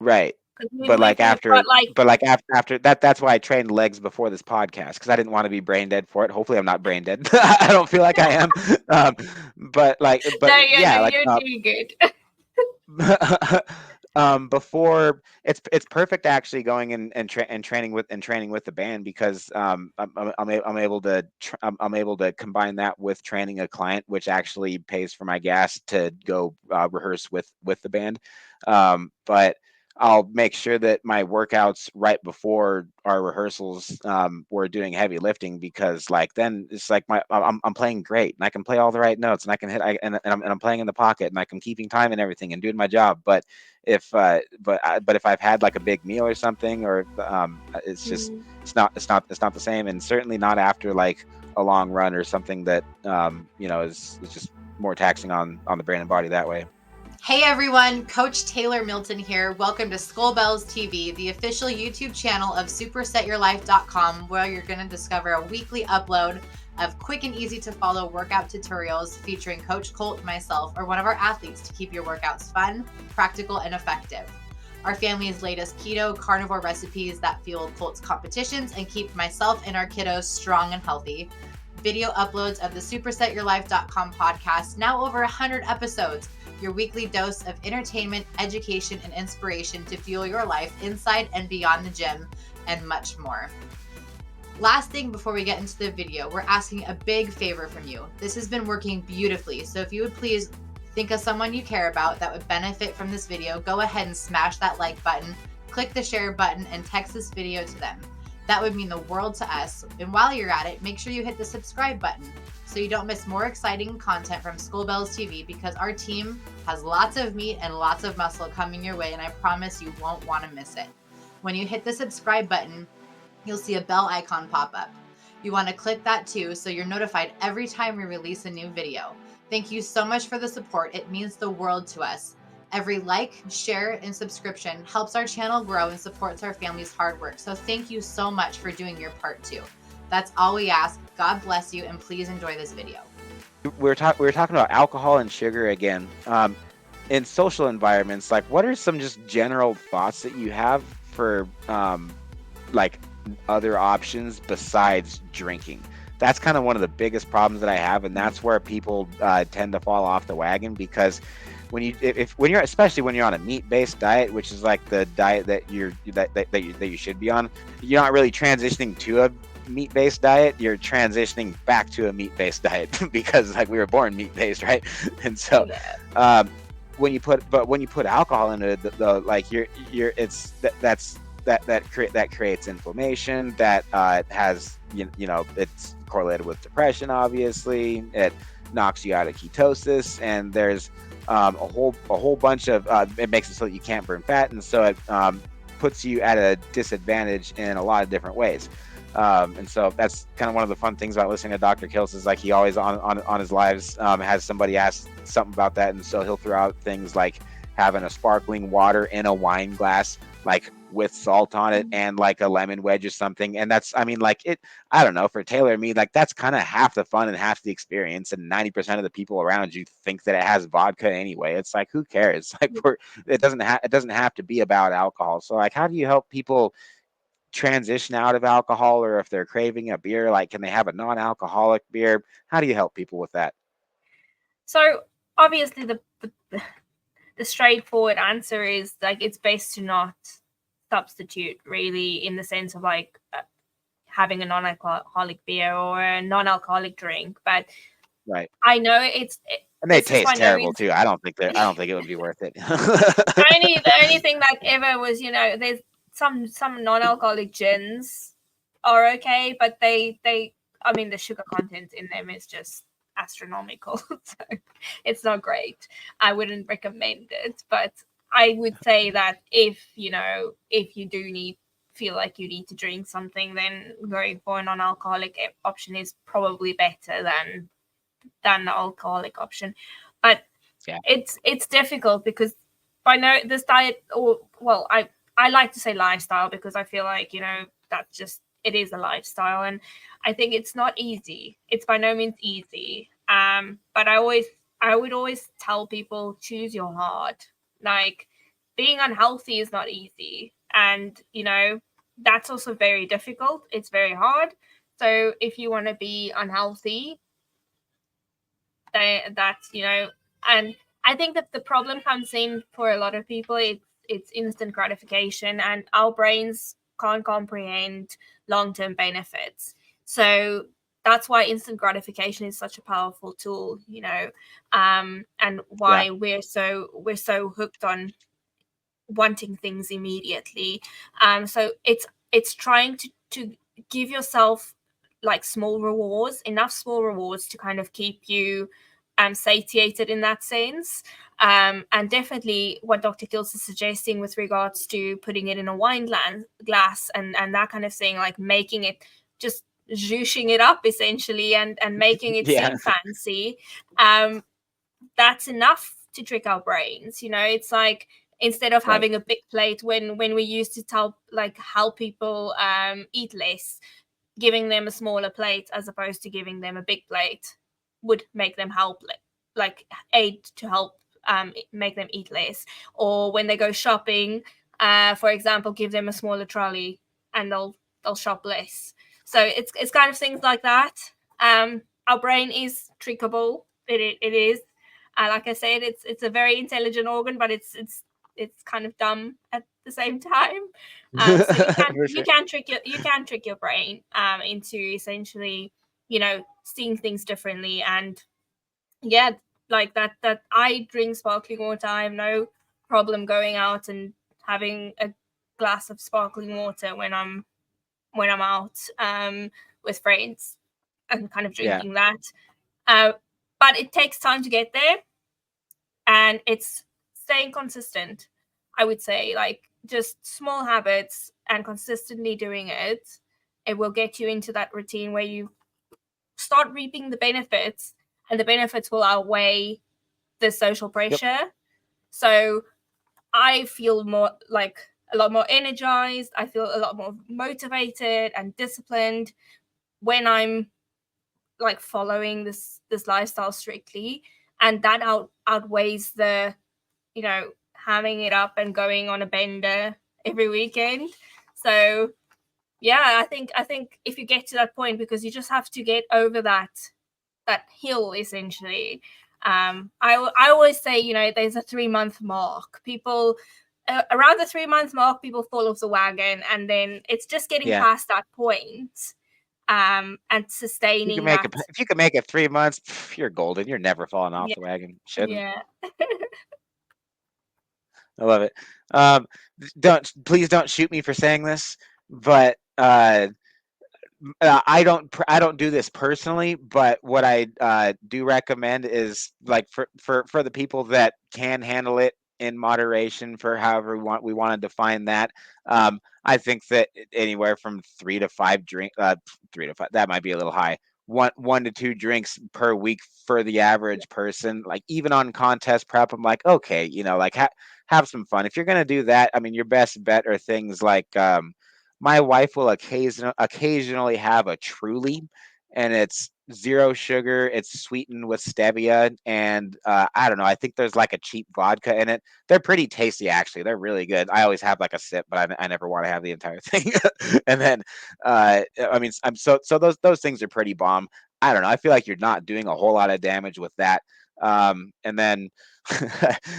Right. But like We've got like after that, that's why I trained legs before this podcast, because I didn't want to be brain dead for it. Hopefully, I'm not brain dead. I don't feel like I am. But yeah, like you're doing good. before, it's perfect actually going and training with the band, because I'm able to I'm able to combine that with training a client, which actually pays for my gas to go rehearse with the band. But I'll make sure that my workouts right before our rehearsals, we're doing heavy lifting, because like then it's like I'm playing great, and I can play all the right notes, and I can hit and I'm playing in the pocket, and I'm keeping time and everything and doing my job. But if I've had like a big meal or something, or it's just it's not the same, and certainly not after like a long run or something that is just more taxing on the brain and body that way. Hey everyone, Coach Taylor Milton here. Welcome to Skull Bells TV, the official YouTube channel of supersetyourlife.com, where you're going to discover a weekly upload of quick and easy to follow workout tutorials featuring Coach Colt, myself, or one of our athletes to keep your workouts fun, practical, and effective. Our family's latest keto carnivore recipes that fuel Colt's competitions and keep myself and our kiddos strong and healthy. Video uploads of the supersetyourlife.com podcast, now over 100 episodes. Your weekly dose of entertainment, education, and inspiration to fuel your life inside and beyond the gym, and much more. Last thing before we get into the video, we're asking a big favor from you. This has been working beautifully, so if you would please think of someone you care about that would benefit from this video, go ahead and smash that like button, click the share button, and text this video to them. That would mean the world to us. And while you're at it, make sure you hit the subscribe button so you don't miss more exciting content from Skull Bells TV, because our team has lots of meat and lots of muscle coming your way, and I promise you won't want to miss it. When you hit the subscribe button, you'll see a bell icon pop up. You want to click that too so you're notified every time we release a new video. Thank you so much for the support. It means the world to us. Every like, share, and subscription helps our channel grow and supports our family's hard work. So thank you so much for doing your part too. That's all we ask. God bless you, and please enjoy this video. We were talking about alcohol and sugar again. In social environments, like, what are some just general thoughts that you have for like other options besides drinking? That's kind of one of the biggest problems that I have, and that's where people tend to fall off the wagon, because when you're especially when you're on a meat-based diet, which is like the diet that you should be on, you're not really transitioning to a meat-based diet, you're transitioning back to a meat-based diet because like we were born meat-based, right? And so when you put alcohol into it, that creates inflammation that has it's correlated with depression. Obviously, it knocks you out of ketosis, and there's a whole bunch of it makes it so that you can't burn fat, and so it puts you at a disadvantage in a lot of different ways. And so that's kind of one of the fun things about listening to Dr. Kiltz, is like he always on his lives has somebody ask something about that, and so he'll throw out things like having a sparkling water in a wine glass, like with salt on it, and like a lemon wedge or something. And that's, I mean, like, I don't know, for Taylor and me, like, that's kind of half the fun and half the experience. And 90% of the people around you think that it has vodka anyway. It's like, who cares? Like, it doesn't have to be about alcohol. So like, how do you help people transition out of alcohol, or if they're craving a beer, like, can they have a non-alcoholic beer? How do you help people with that? So obviously the straightforward answer is like, it's best to not substitute, really, in the sense of like having a non-alcoholic beer or a non-alcoholic drink. But right, I know and they taste terrible too. I don't think it would be worth it. the only thing that ever was, there's some non-alcoholic gins are okay, but they I mean, the sugar content in them is just astronomical. So it's not great. I wouldn't recommend it, but I would say that if you do feel like you need to drink something, then going for a non-alcoholic option is probably better than the alcoholic option. But it's difficult, because I know this diet, or well, I like to say lifestyle, because I feel like that's just, it is a lifestyle, and I think it's not easy. It's by no means easy. But I would always tell people, choose your heart. Like, being unhealthy is not easy, and that's also very difficult. It's very hard. So if you want to be unhealthy, that's and I think that the problem comes in for a lot of people. It's instant gratification, and our brains can't comprehend long-term benefits. So that's why instant gratification is such a powerful tool, and why we're so hooked on wanting things immediately. So it's trying to give yourself like enough small rewards to kind of keep you satiated in that sense. And definitely what Dr. Kiltz is suggesting with regards to putting it in a wine glass and that kind of thing, like making it, just zhooshing it up essentially, and making it seem fancy. That's enough to trick our brains. It's like, instead of Right. having a big plate, when we used to help people eat less, giving them a smaller plate as opposed to giving them a big plate would make them aid to help make them eat less. Or when they go shopping, for example, give them a smaller trolley and they'll shop less. So it's kind of things like that. Our brain is trickable. It is. Like I said, it's a very intelligent organ, but it's kind of dumb at the same time. So you can trick your brain into essentially, seeing things differently. And yeah, like that I drink sparkling water. I have no problem going out and having a glass of sparkling water when I'm out with friends and kind of drinking that. But it takes time to get there, and it's staying consistent. I would say, like, just small habits and consistently doing it. It will get you into that routine where you start reaping the benefits, and the benefits will outweigh the social pressure. So I feel more like a lot more energized. I feel a lot more motivated and disciplined when I'm like following this lifestyle strictly, and that outweighs the hamming it up and going on a bender every weekend. So yeah, I think if you get to that point, because you just have to get over that hill essentially. I always say, there's a 3-month mark. People around the 3-month mark, people fall off the wagon, and then it's just getting past that point, and sustaining that. If you can make it 3 months, you're golden. You're never falling off the wagon. Shouldn't. Yeah. I love it. Please don't shoot me for saying this, but I don't do this personally, but what I do recommend is, like, for the people that can handle it in moderation, for however we want to define that. I think that anywhere from 3 to 5 3 to 5, that might be a little high. 1 to 2 drinks per week for the average person. Like, even on contest prep, I'm like, okay, like, have some fun. If you're gonna do that, I mean, your best bet are things like, my wife will occasionally have a Truly, and it's 0 sugar. It's sweetened with stevia, and I don't know. I think there's like a cheap vodka in it. They're pretty tasty, actually. They're really good. I always have like a sip, but I never want to have the entire thing. And then, I mean, those things are pretty bomb. I don't know. I feel like you're not doing a whole lot of damage with that. And then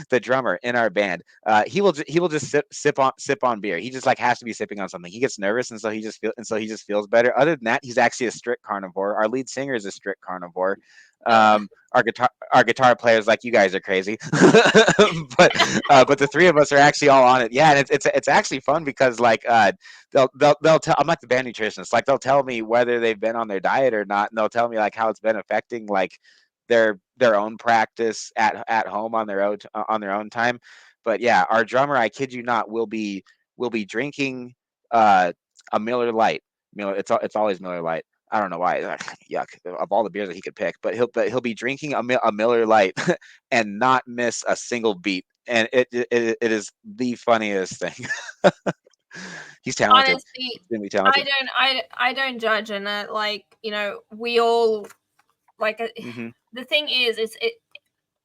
the drummer in our band, he will just sip on beer. He just like has to be sipping on something. He gets nervous, and so he just feels better. Other than that, he's actually a strict carnivore. Our lead singer is a strict carnivore. Our guitar player is like, you guys are crazy. but the 3 of us are actually all on it. Yeah, and it's actually fun because, like, they'll tell. I'm like the band nutritionist. Like, they'll tell me whether they've been on their diet or not, and they'll tell me like how it's been affecting like their own practice at home on their own time. But yeah, our drummer, I kid you not, will be drinking a Miller Lite. It's always Miller Lite. I don't know why. Yuck, of all the beers that he could pick, but he'll be drinking a Miller Lite and not miss a single beat, and it is the funniest thing. He's talented. Honestly, He's extremely talented. I don't judge, and like, we all like. Mm-hmm. The thing is,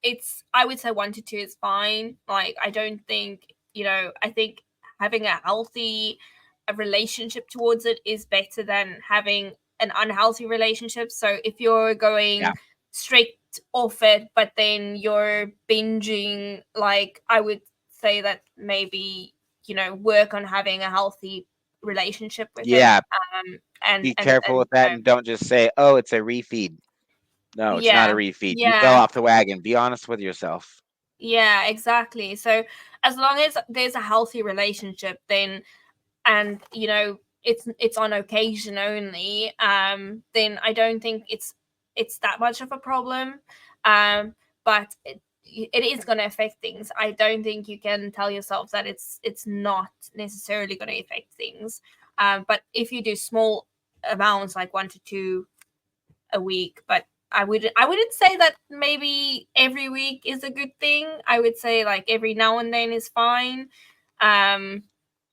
it's I would say 1 to 2 is fine. Like, I don't think, I think having a healthy relationship towards it is better than having an unhealthy relationship. So if you're going straight off it, but then you're binging, like, I would say that maybe, work on having a healthy relationship with it. And be careful with that, and don't just say, oh, it's a refeed. No, it's not a refeed. You fell off the wagon. Be honest with yourself. Yeah, exactly. So as long as there's a healthy relationship, then, and it's on occasion only, then I don't think it's that much of a problem. But it is going to affect things. I don't think you can tell yourself that it's not necessarily going to affect things. But if you do small amounts, like 1 to 2 a week, but I wouldn't say that maybe every week is a good thing. I would say like every now and then is fine. Um,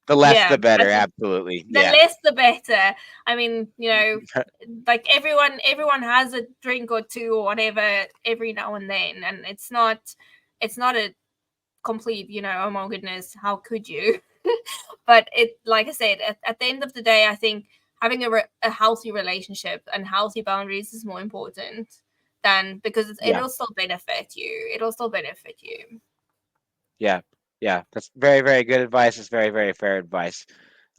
The less yeah, the I better, think absolutely. the Yeah. less the better. I mean, like everyone has a drink or two or whatever every now and then, and it's not a complete, oh my goodness, how could you? But it, like I said, at the end of the day, I think having a healthy relationship and healthy boundaries is more important than, because Yeah. it'll still benefit you. It'll still benefit you. Yeah. Yeah. That's very, very good advice. It's very, very fair advice.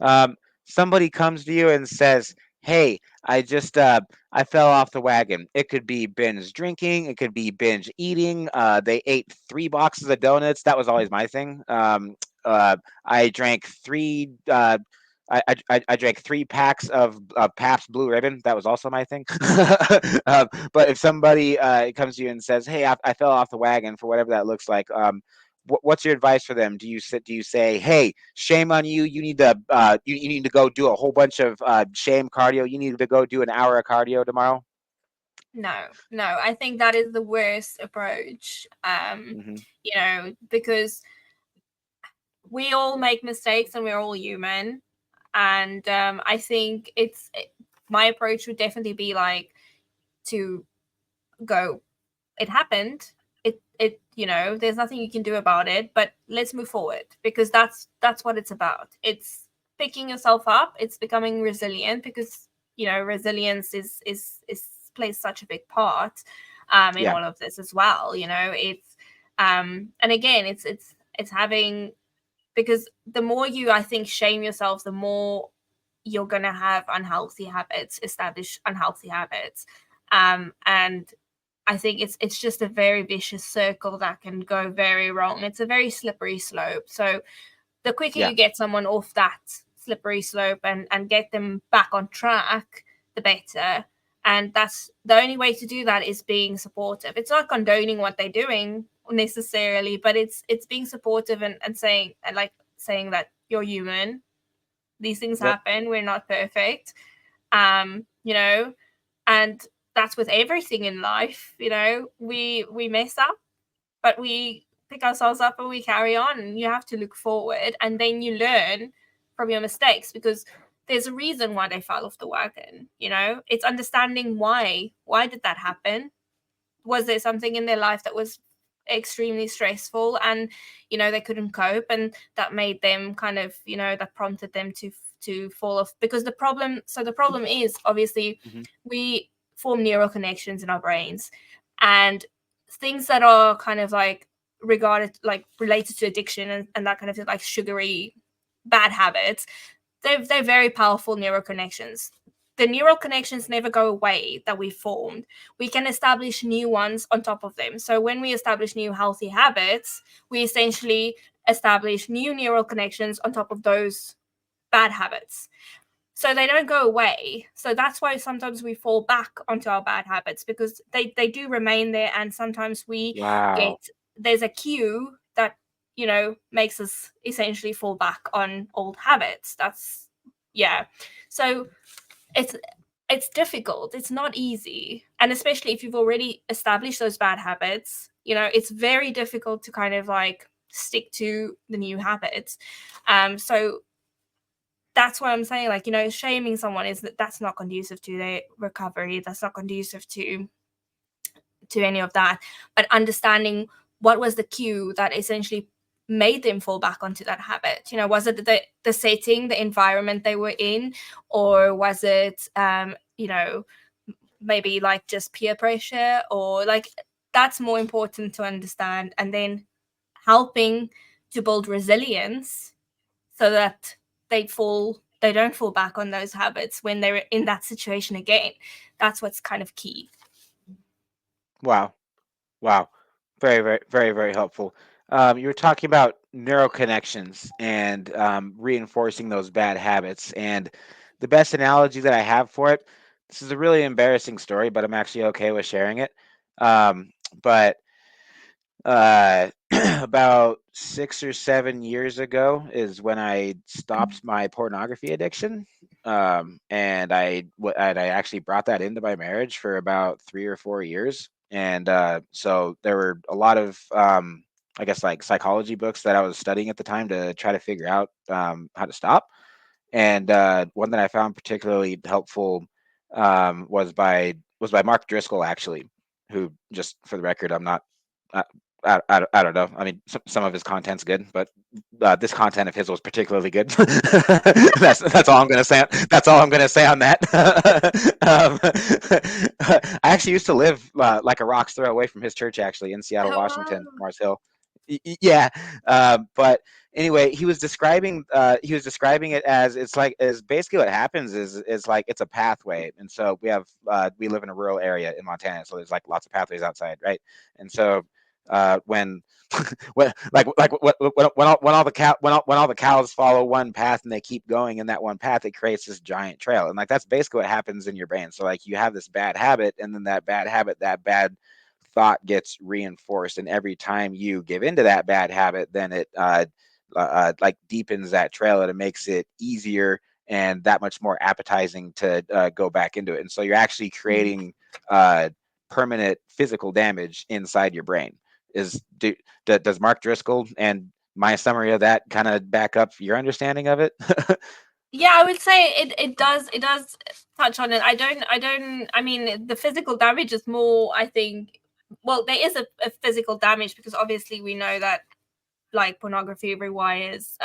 Um, Somebody comes to you and says, "Hey, I fell off the wagon." It could be binge drinking, it could be binge eating. They ate 3 boxes of donuts. That was always my thing. I drank three. I drank 3 packs of Pabst Blue Ribbon. That was also my thing. But if somebody comes to you and says, "Hey, I fell off the wagon," for whatever that looks like, what's your advice for them? Do you say, "Hey, shame on you. You need to you need to go do a whole bunch of shame cardio. You need to go do an hour of cardio tomorrow"? No, I think that is the worst approach. Hmm. Because we all make mistakes and we're all human. And I think my approach would definitely be like to go, it happened, there's nothing you can do about it, but let's move forward, because that's what it's about. It's picking yourself up, it's becoming resilient, because resilience is plays such a big part in Yeah. all of this as well. It's and again, it's having, because the more you, I think, shame yourself, the more you're going to have unhealthy habits, establish unhealthy habits. And I think it's just a very vicious circle that can go very wrong. It's a very slippery slope. So the quicker Yeah. you get someone off that slippery slope and get them back on track, the better. And that's the only way to do that, is being supportive. It's not condoning what they're doing necessarily, but it's being supportive and saying that you're human. These things Yep. happen. We're not perfect. Um, you know, and that's with everything in life. We mess up, but we pick ourselves up and we carry on. And you have to look forward, and then you learn from your mistakes, because there's a reason why they fell off the wagon. It's understanding why did that happen. Was there something in their life that was extremely stressful, and they couldn't cope, and that made them kind of, that prompted them to fall off. Because the problem is, obviously, Hmm. we form neural connections in our brains, and things that are kind of like regarded, like related to addiction and that kind of thing, like sugary bad habits, they're very powerful neural connections. The neural connections never go away that we formed. We can establish new ones on top of them. So when we establish new healthy habits, we essentially establish new neural connections on top of those bad habits. So they don't go away. So that's why sometimes we fall back onto our bad habits, because they do remain there. And sometimes we get, Wow. there's a cue that, makes us essentially fall back on old habits. That's, yeah. So it's it's difficult. It's not easy. And especially if you've already established those bad habits, it's very difficult to kind of like stick to the new habits. So that's what I'm saying. Like, shaming someone that's not conducive to their recovery. That's not conducive to any of that. But understanding what was the cue that essentially made them fall back onto that habit. Was it the setting, the environment they were in, or was it maybe like just peer pressure, or like, that's more important to understand, and then helping to build resilience so that they don't fall back on those habits when they're in that situation again. That's what's kind of key. Wow. Wow. Very, very, very, very helpful. You were talking about neural connections and reinforcing those bad habits. And the best analogy that I have for it, this is a really embarrassing story, but I'm actually okay with sharing it. But uh, about 6 or 7 years ago is when I stopped my pornography addiction. And I actually brought that into my marriage for about 3 or 4 years. And so there were a lot of, I guess, like psychology books that I was studying at the time to try to figure out how to stop. And one that I found particularly helpful was by Mark Driscoll, actually, who, just for the record, I'm not. I, I don't know. I mean, some of his content's good, but this content of his was particularly good. That's all I'm gonna say. That's all I'm gonna say on that. I actually used to live like a rock's throw away from his church, actually, in Seattle, Oh wow. Washington, Mars Hill. Yeah, but anyway, he was describing it as it's like is basically what happens is like it's a pathway, and so we live in a rural area in Montana, so there's like lots of pathways outside, right? And so when when all the cows follow one path and they keep going in that one path, it creates this giant trail, and like that's basically what happens in your brain. So like you have this bad habit, and then that bad thought gets reinforced, and every time you give into that bad habit, then it like deepens that trail, and it makes it easier and that much more appetizing to go back into it. And so you're actually creating uh, permanent physical damage inside your brain. Does Mark Driscoll and my summary of that kind of back up your understanding of it? Yeah, I would say it does touch on it. I mean, the physical damage is more, I think. Well, there is a physical damage because obviously we know that like pornography rewires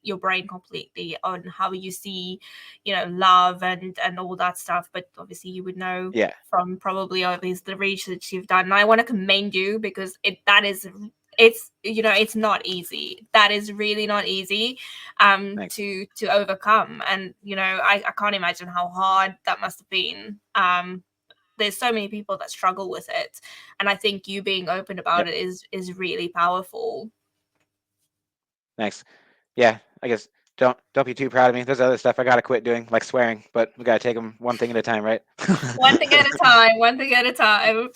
your brain completely on how you see, love and all that stuff. But obviously you would know Yeah, from probably obviously the research you've done. And I want to commend you because it's not easy. That is really not easy thanks. to overcome. And I can't imagine how hard that must have been. There's so many people that struggle with it, and I think you being open about Yep, it is really powerful. thanks. Yeah, I guess don't be too proud of me. There's other stuff I gotta quit doing, like swearing, but we gotta take them one thing at a time, right? One thing at a time, one thing at a time.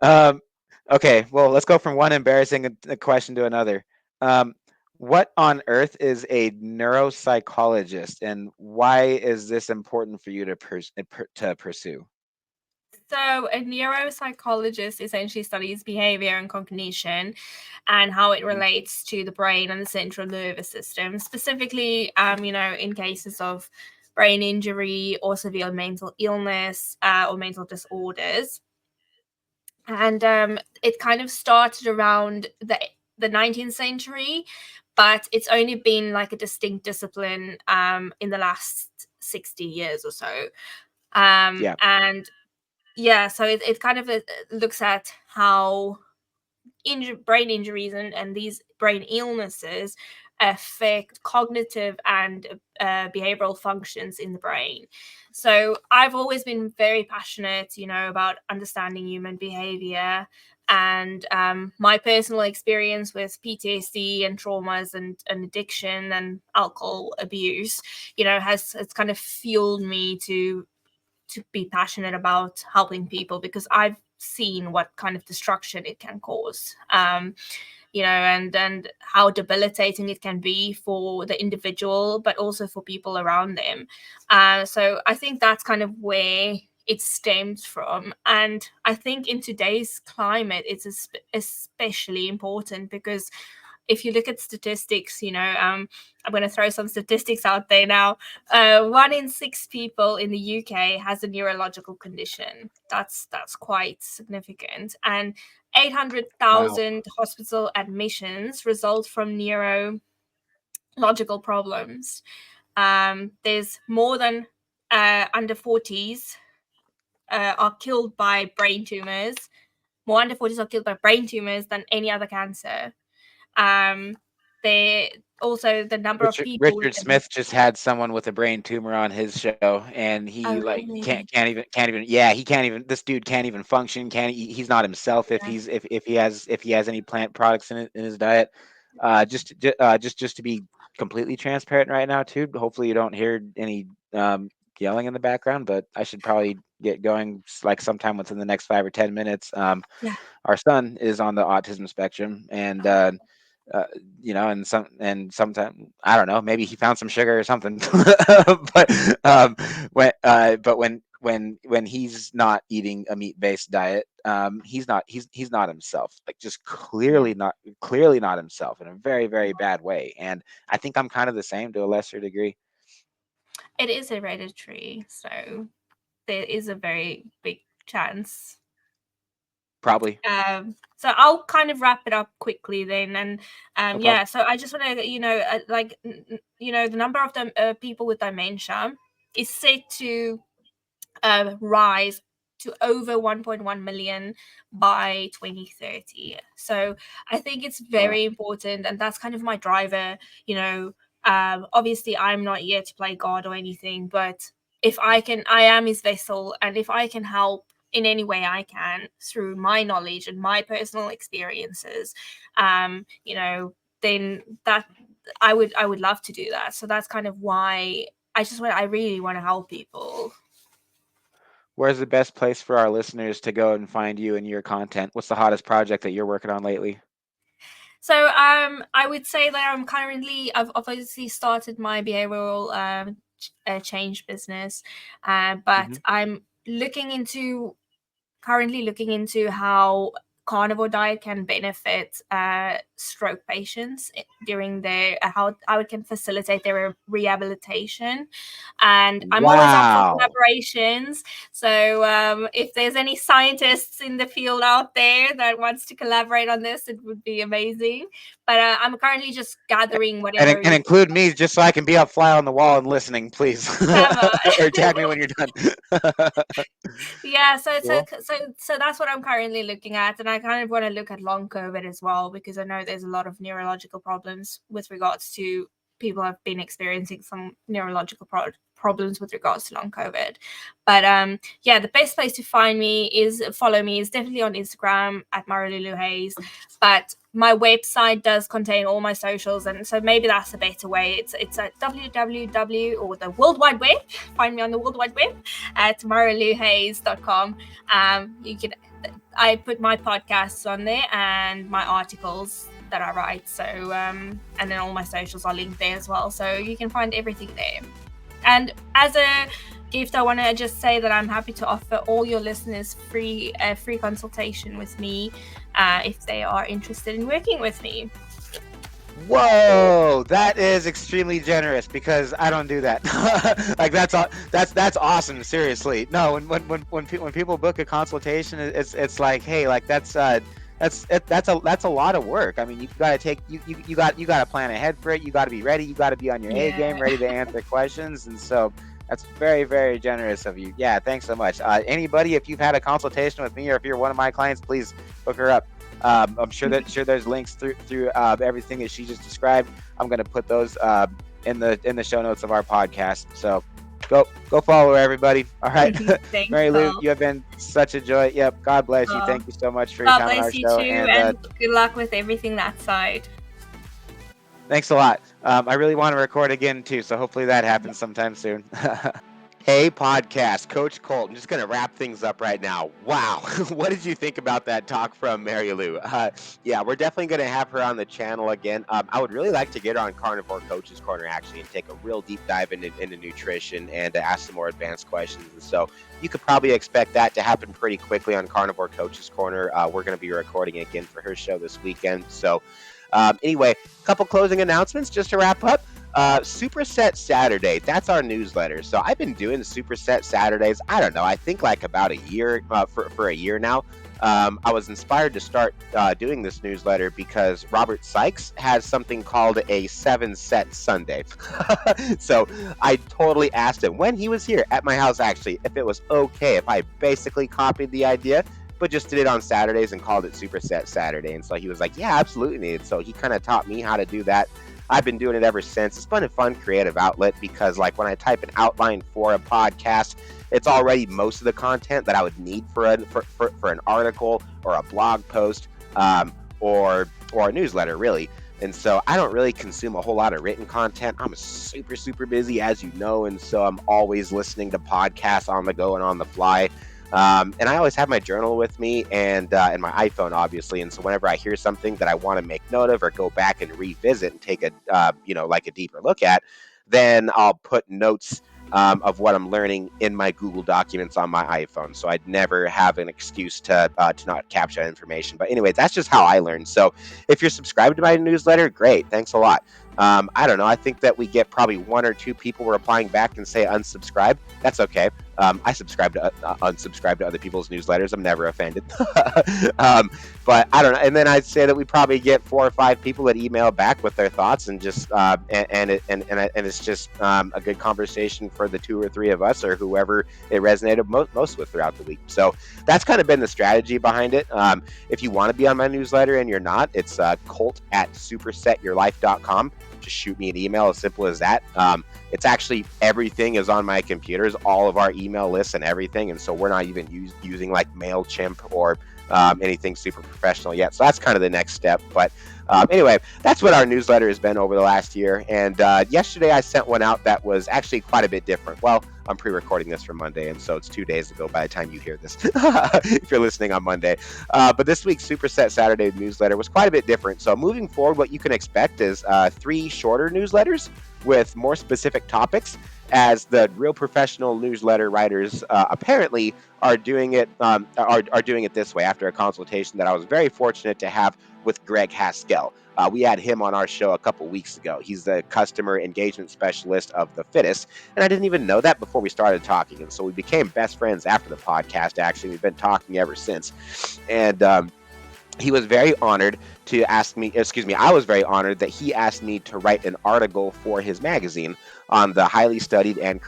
um, okay, well, let's go from one embarrassing question to another. Um, what on earth is a neuropsychologist, and why is this important for you to pursue? So, a neuropsychologist essentially studies behavior and cognition and how it Mhm. relates to the brain and the central nervous system, specifically, in cases of brain injury or severe mental illness or mental disorders. And it kind of started around the 19th century, but it's only been like a distinct discipline in the last 60 years or so. Yeah, And yeah, so it kind of looks at how brain injuries and these brain illnesses affect cognitive and behavioral functions in the brain. So I've always been very passionate, about understanding human behavior. And my personal experience with PTSD and traumas and addiction and alcohol abuse, has kind of fueled me to be passionate about helping people because I've seen what kind of destruction it can cause. And how debilitating it can be for the individual, but also for people around them. So I think that's kind of where it stems from. And I think in today's climate, it's especially important because if you look at statistics, I'm going to throw some statistics out there now. 1 in 6 people in the UK has a neurological condition. That's quite significant, and wow. 800,000 hospital admissions result from neurological problems. There's more than under 40s are killed by brain tumors. More under 40s are killed by brain tumors than any other cancer. Um, they also the number of people Richard Smith just had someone with a brain tumor on his show, and he oh like really? can't even yeah, he can't even this dude can't even function. Can't he's not himself if Yeah. if he has any plant products in his diet. Just to be completely transparent right now too. Hopefully you don't hear any yelling in the background, but I should probably get going like sometime within the next 5 or 10 minutes. Yeah. Our son is on the autism spectrum, and and sometimes I don't know, maybe he found some sugar or something. but when he's not eating a meat-based diet, he's not himself. Like, just clearly not himself in a very, very bad way. And I think I'm kind of the same to a lesser degree. It is hereditary, so there is a very big chance. Probably. So I'll kind of wrap it up quickly then, and No yeah. problem. So I just want to, the number of people with dementia is set to rise to over 1.1 million by 2030. So I think it's Wow. very important, and that's kind of my driver. Obviously, I'm not here to play God or anything, but if I am his vessel, and if I can help in any way I can through my knowledge and my personal experiences, then that I would love to do that. So that's kind of why I really want to help people. Where's the best place for our listeners to go and find you and your content? What's the hottest project that you're working on lately? So I would say that I've obviously started my behavioral change business, but Mhm. I'm currently looking into how carnivore diet can benefit stroke patients during their how it can facilitate their rehabilitation. And I'm always up for Wow. collaborations, so if there's any scientists in the field out there that wants to collaborate on this, it would be amazing. But I'm currently just gathering whatever And you include me just so I can be a fly on the wall and listening, please. come on. Or tag me when you're done. Yeah, so Cool. that's what I'm currently looking at, and I kind of want to look at long COVID as well, because I know there's a lot of neurological problems with regards to people have been experiencing some neurological problems with regards to long COVID. But yeah, the best place to follow me is definitely on Instagram at mariluluhayes. But my website does contain all my socials, and so maybe that's a better way. It's at www, or the World Wide Web. Find me on the World Wide Web at mariluluhayes.com. I put my podcasts on there and my articles that I write. So and then all my socials are linked there as well. So you can find everything there. And as a gift, I want to just say that I'm happy to offer all your listeners free consultation with me if they are interested in working with me. Whoa, that is extremely generous, because I don't do that. Like, that's awesome. Seriously, no. When people book a consultation, it's like, hey, like that's a lot of work. I mean, you got to plan ahead for it. You got to be ready. You got to be on your A game, ready to answer questions. And so that's very, very generous of you. Yeah, thanks so much. Anybody, if you've had a consultation with me, or if you're one of my clients, please hook her up. I'm sure there's links through everything that she just described. I'm going to put those in the show notes of our podcast. So go follow her, everybody. All right. Marilu, you have been such a joy. Yep. God bless you. Thank you so much for your time on our show. God bless you too, and good luck with everything that side. Thanks a lot. I really want to record again too, so hopefully that happens sometime soon. Hey, podcast, Coach Colt. I'm just going to wrap things up right now. Wow. What did you think about that talk from Marilu? Yeah, we're definitely going to have her on the channel again. I would really like to get her on Carnivore Coach's Corner, actually, and take a real deep dive into nutrition and ask some more advanced questions. And so you could probably expect that to happen pretty quickly on Carnivore Coach's Corner. We're going to be recording again for her show this weekend. So anyway, a couple closing announcements just to wrap up. Superset Saturday, that's our newsletter. So I've been doing Superset Saturdays, I don't know, I think like about a year, for a year now. I was inspired to start doing this newsletter because Robert Sykes has something called a 7-set Sunday. So I totally asked him when he was here at my house, actually, if it was okay if I basically copied the idea, but just did it on Saturdays and called it Superset Saturday. And so he was like, yeah, absolutely. And so he kind of taught me how to do that. I've been doing it ever since. It's been a fun creative outlet, because like when I type an outline for a podcast, it's already most of the content that I would need for an article or a blog post, or a newsletter, really. And so I don't really consume a whole lot of written content. I'm super, super busy, as you know. And so I'm always listening to podcasts on the go and on the fly. And I always have my journal with me and my iPhone, obviously. And so whenever I hear something that I want to make note of or go back and revisit and take a, like a deeper look at, then I'll put notes of what I'm learning in my Google Documents on my iPhone. So I'd never have an excuse to not capture that information. But anyway, that's just how I learn. So if you're subscribed to my newsletter, great. Thanks a lot. I don't know. I think that we get probably 1 or 2 people replying back and say unsubscribe. That's okay. I subscribe to unsubscribe to other people's newsletters. I'm never offended. But I don't know. And then I'd say that we probably get 4 or 5 people that email back with their thoughts, and just and it's just a good conversation for the 2 or 3 of us or whoever it resonated most with throughout the week. So that's kind of been the strategy behind it. If you want to be on my newsletter and you're not, it's Colt at supersetyourlife.com. Just shoot me an email, as simple as that. It's actually, everything is on my computers, all of our email lists and everything. And so we're not even using like MailChimp or anything super professional yet. So that's kind of the next step. But anyway, that's what our newsletter has been over the last year. And yesterday I sent one out that was actually quite a bit different. Well, I'm pre-recording this for Monday, and so it's 2 days ago by the time you hear this, if you're listening on Monday. But this week's Superset Saturday newsletter was quite a bit different. So moving forward, what you can expect is 3 shorter newsletters with more specific topics, as the real professional newsletter writers apparently are doing it this way after a consultation that I was very fortunate to have with Greg Haskell. We had him on our show a couple weeks ago. He's the customer engagement specialist of The Fittest, and I didn't even know that before we started talking. And so we became best friends after the podcast. Actually, we've been talking ever since. And he was very honored to ask me, I was very honored that he asked me to write an article for his magazine on the highly studied and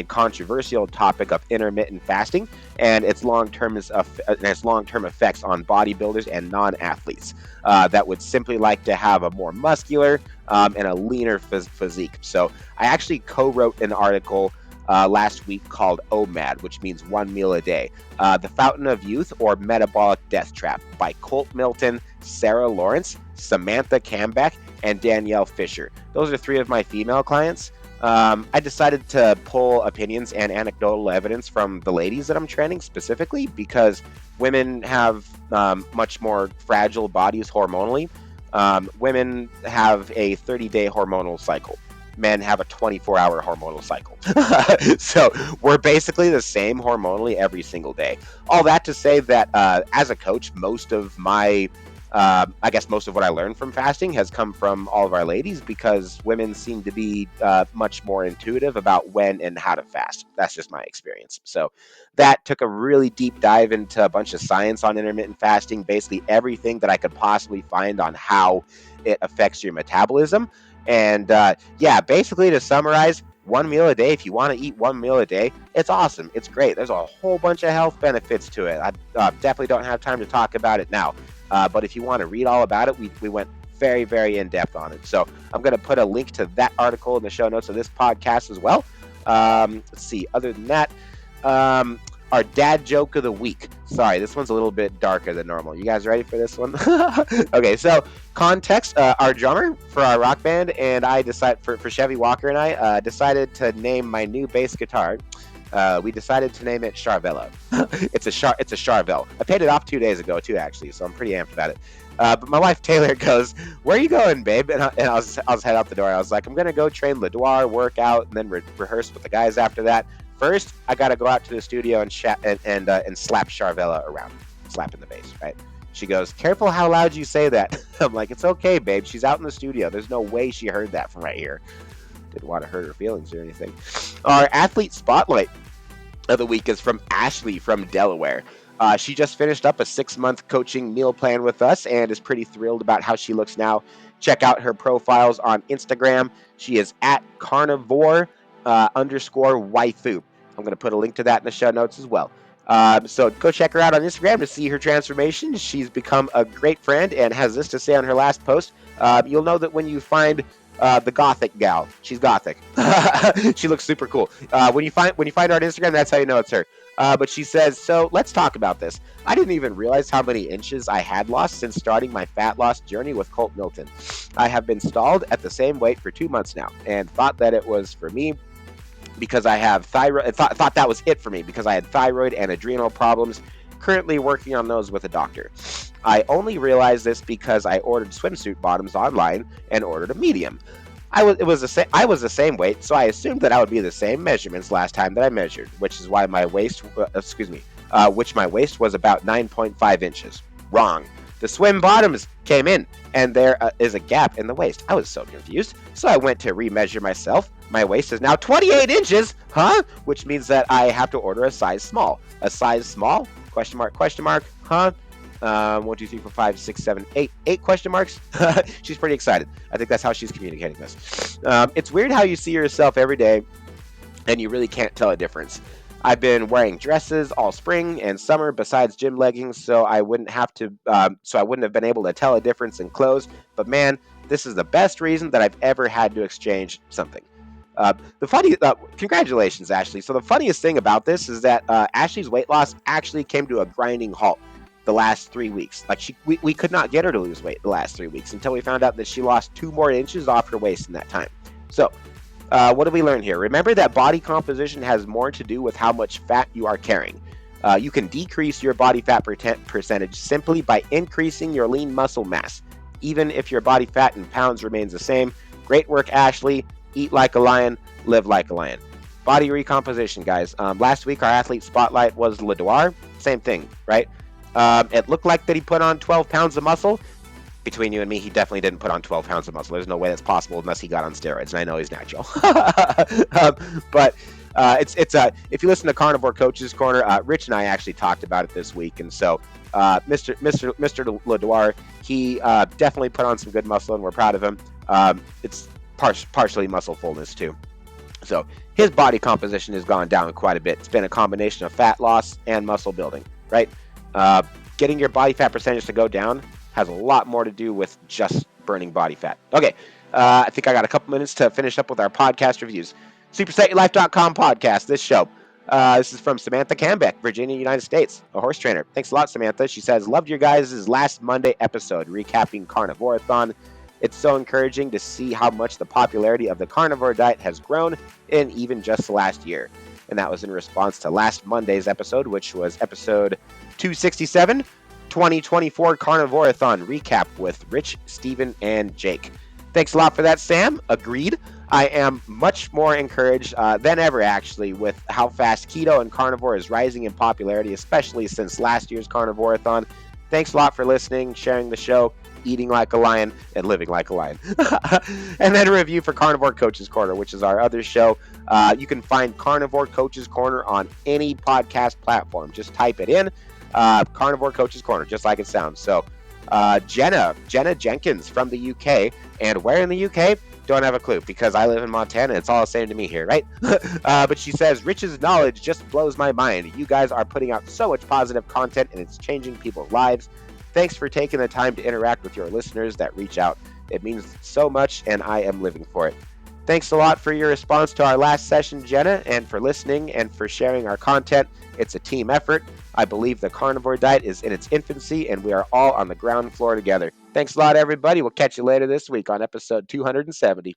controversial topic of intermittent fasting and its long-term effects on bodybuilders and non-athletes that would simply like to have a more muscular and a leaner physique. So I actually co-wrote an article last week called O.M.A.D, which means 1 meal a day. The Fountain of Youth or Metabolic Death Trap by Colt Milton, Sarah Lawrence, Samantha Cambeck, and Danielle Fisher. Those are 3 of my female clients. I decided to pull opinions and anecdotal evidence from the ladies that I'm training specifically because women have much more fragile bodies hormonally. Women have a 30-day hormonal cycle. Men have a 24-hour hormonal cycle. So we're basically the same hormonally every single day. All that to say that as a coach, most of what I learned from fasting has come from all of our ladies, because women seem to be much more intuitive about when and how to fast. That's just my experience. So that took a really deep dive into a bunch of science on intermittent fasting, basically everything that I could possibly find on how it affects your metabolism. And basically to summarize, 1 meal a day, if you want to eat 1 meal a day, it's awesome. It's great. There's a whole bunch of health benefits to it. I definitely don't have time to talk about it now. But if you want to read all about it, we went very, very in-depth on it. So I'm going to put a link to that article in the show notes of this podcast as well. Let's see. Other than that, our dad joke of the week. Sorry, this one's a little bit darker than normal. You guys ready for this one? Okay, so context, our drummer for our rock band and I decided, for Chevy Walker and I, decided to name my new bass guitar. We decided to name it Charvello. It's a Charvel. I paid it off 2 days ago too, actually, so I'm pretty amped about it. But my wife Taylor goes, "Where are you going, babe?" And I was head out the door. I was like, "I'm gonna go train Ledoir, work out, and then rehearse with the guys after that. First, I gotta go out to the studio and slap Charvella around, slapping the bass, right?" She goes, "Careful how loud you say that." I'm like, "It's okay, babe. She's out in the studio. There's no way she heard that from right here." Didn't want to hurt her feelings or anything. Our athlete spotlight of the week is from Ashley from Delaware. She just finished up a 6-month coaching meal plan with us and is pretty thrilled about how she looks now. Check out her profiles on Instagram. She is at carnivore _waifu. I'm going to put a link to that in the show notes as well. So go check her out on Instagram to see her transformation. She's become a great friend and has this to say on her last post. You'll know that when you find the gothic gal, she's gothic. She looks super cool. When you find her on Instagram, that's how you know it's her. But she says, "So let's talk about this. I didn't even realize how many inches I had lost since starting my fat loss journey with Colt Milton. I have been stalled at the same weight for 2 months now and thought that it was for me because I have thyroid. Thought that was it for me because I had thyroid and adrenal problems. Currently working on those with a doctor. I only realized this because I ordered swimsuit bottoms online and ordered a medium. I was the same weight, so I assumed that I would be the same measurements last time that I measured, which is why my waist, which my waist was about 9.5 inches. Wrong. The swim bottoms came in, and there is a gap in the waist. I was so confused, so I went to remeasure myself. My waist is now 28 inches, huh? Which means that I have to order a size small. A size small? Question mark, huh? 1, 2, 3, 4, 5, 6, 7, 8. 8 question marks? She's pretty excited. I think that's how she's communicating this. It's weird how you see yourself every day and you really can't tell a difference. I've been wearing dresses all spring and summer besides gym leggings, so I wouldn't have been able to tell a difference in clothes. But man, this is the best reason that I've ever had to exchange something. Congratulations, Ashley. So the funniest thing about this is that Ashley's weight loss actually came to a grinding halt the last 3 weeks. Like we could not get her to lose weight the last 3 weeks until we found out that she lost 2 more inches off her waist in that time. So what did we learn here? Remember that body composition has more to do with how much fat you are carrying. You can decrease your body fat percentage simply by increasing your lean muscle mass, even if your body fat in pounds remains the same. Great work, Ashley. Eat like a lion, live like a lion. Body recomposition, guys. Last week, our athlete spotlight was Ledouard. Same thing, right? It looked like that he put on 12 pounds of muscle. Between you and me, he definitely didn't put on 12 pounds of muscle. There's no way that's possible unless he got on steroids, and I know he's natural. But if you listen to Carnivore Coach's Corner, Rich and I actually talked about it this week, and so Mr. Ledouard, he definitely put on some good muscle, and we're proud of him. It's partially muscle fullness too. So his body composition has gone down quite a bit. It's been a combination of fat loss and muscle building, right? Getting your body fat percentage to go down has a lot more to do with just burning body fat. Okay, I think I got a couple minutes to finish up with our podcast reviews. SupersetYourLife.com podcast, this show. This is from Samantha Cambeck, Virginia, United States, a horse trainer. Thanks a lot, Samantha. She says, loved your guys' last Monday episode recapping Carnivoreathon. It's so encouraging to see how much the popularity of the carnivore diet has grown in even just the last year. And that was in response to last Monday's episode, which was episode 267, 2024 Carnivoreathon recap with Rich, Steven, and Jake. Thanks a lot for that, Sam. Agreed. I am much more encouraged than ever, actually, with how fast keto and carnivore is rising in popularity, especially since last year's Carnivoreathon. Thanks a lot for listening, sharing the show, eating like a lion, and living like a lion. And then a review for Carnivore Coach's Corner, which is our other show. You can find Carnivore Coach's Corner on any podcast platform. Just type it in, Carnivore Coach's Corner, just like it sounds. So Jenna Jenkins from the UK. And where in the UK? Don't have a clue, because I live in Montana. It's all the same to me here, right? But she says, Rich's knowledge just blows my mind. You guys are putting out so much positive content, and it's changing people's lives. Thanks for taking the time to interact with your listeners that reach out. It means so much, and I am living for it. Thanks a lot for your response to our last session, Jenna, and for listening and for sharing our content. It's a team effort. I believe the carnivore diet is in its infancy, and we are all on the ground floor together. Thanks a lot, everybody. We'll catch you later this week on episode 270.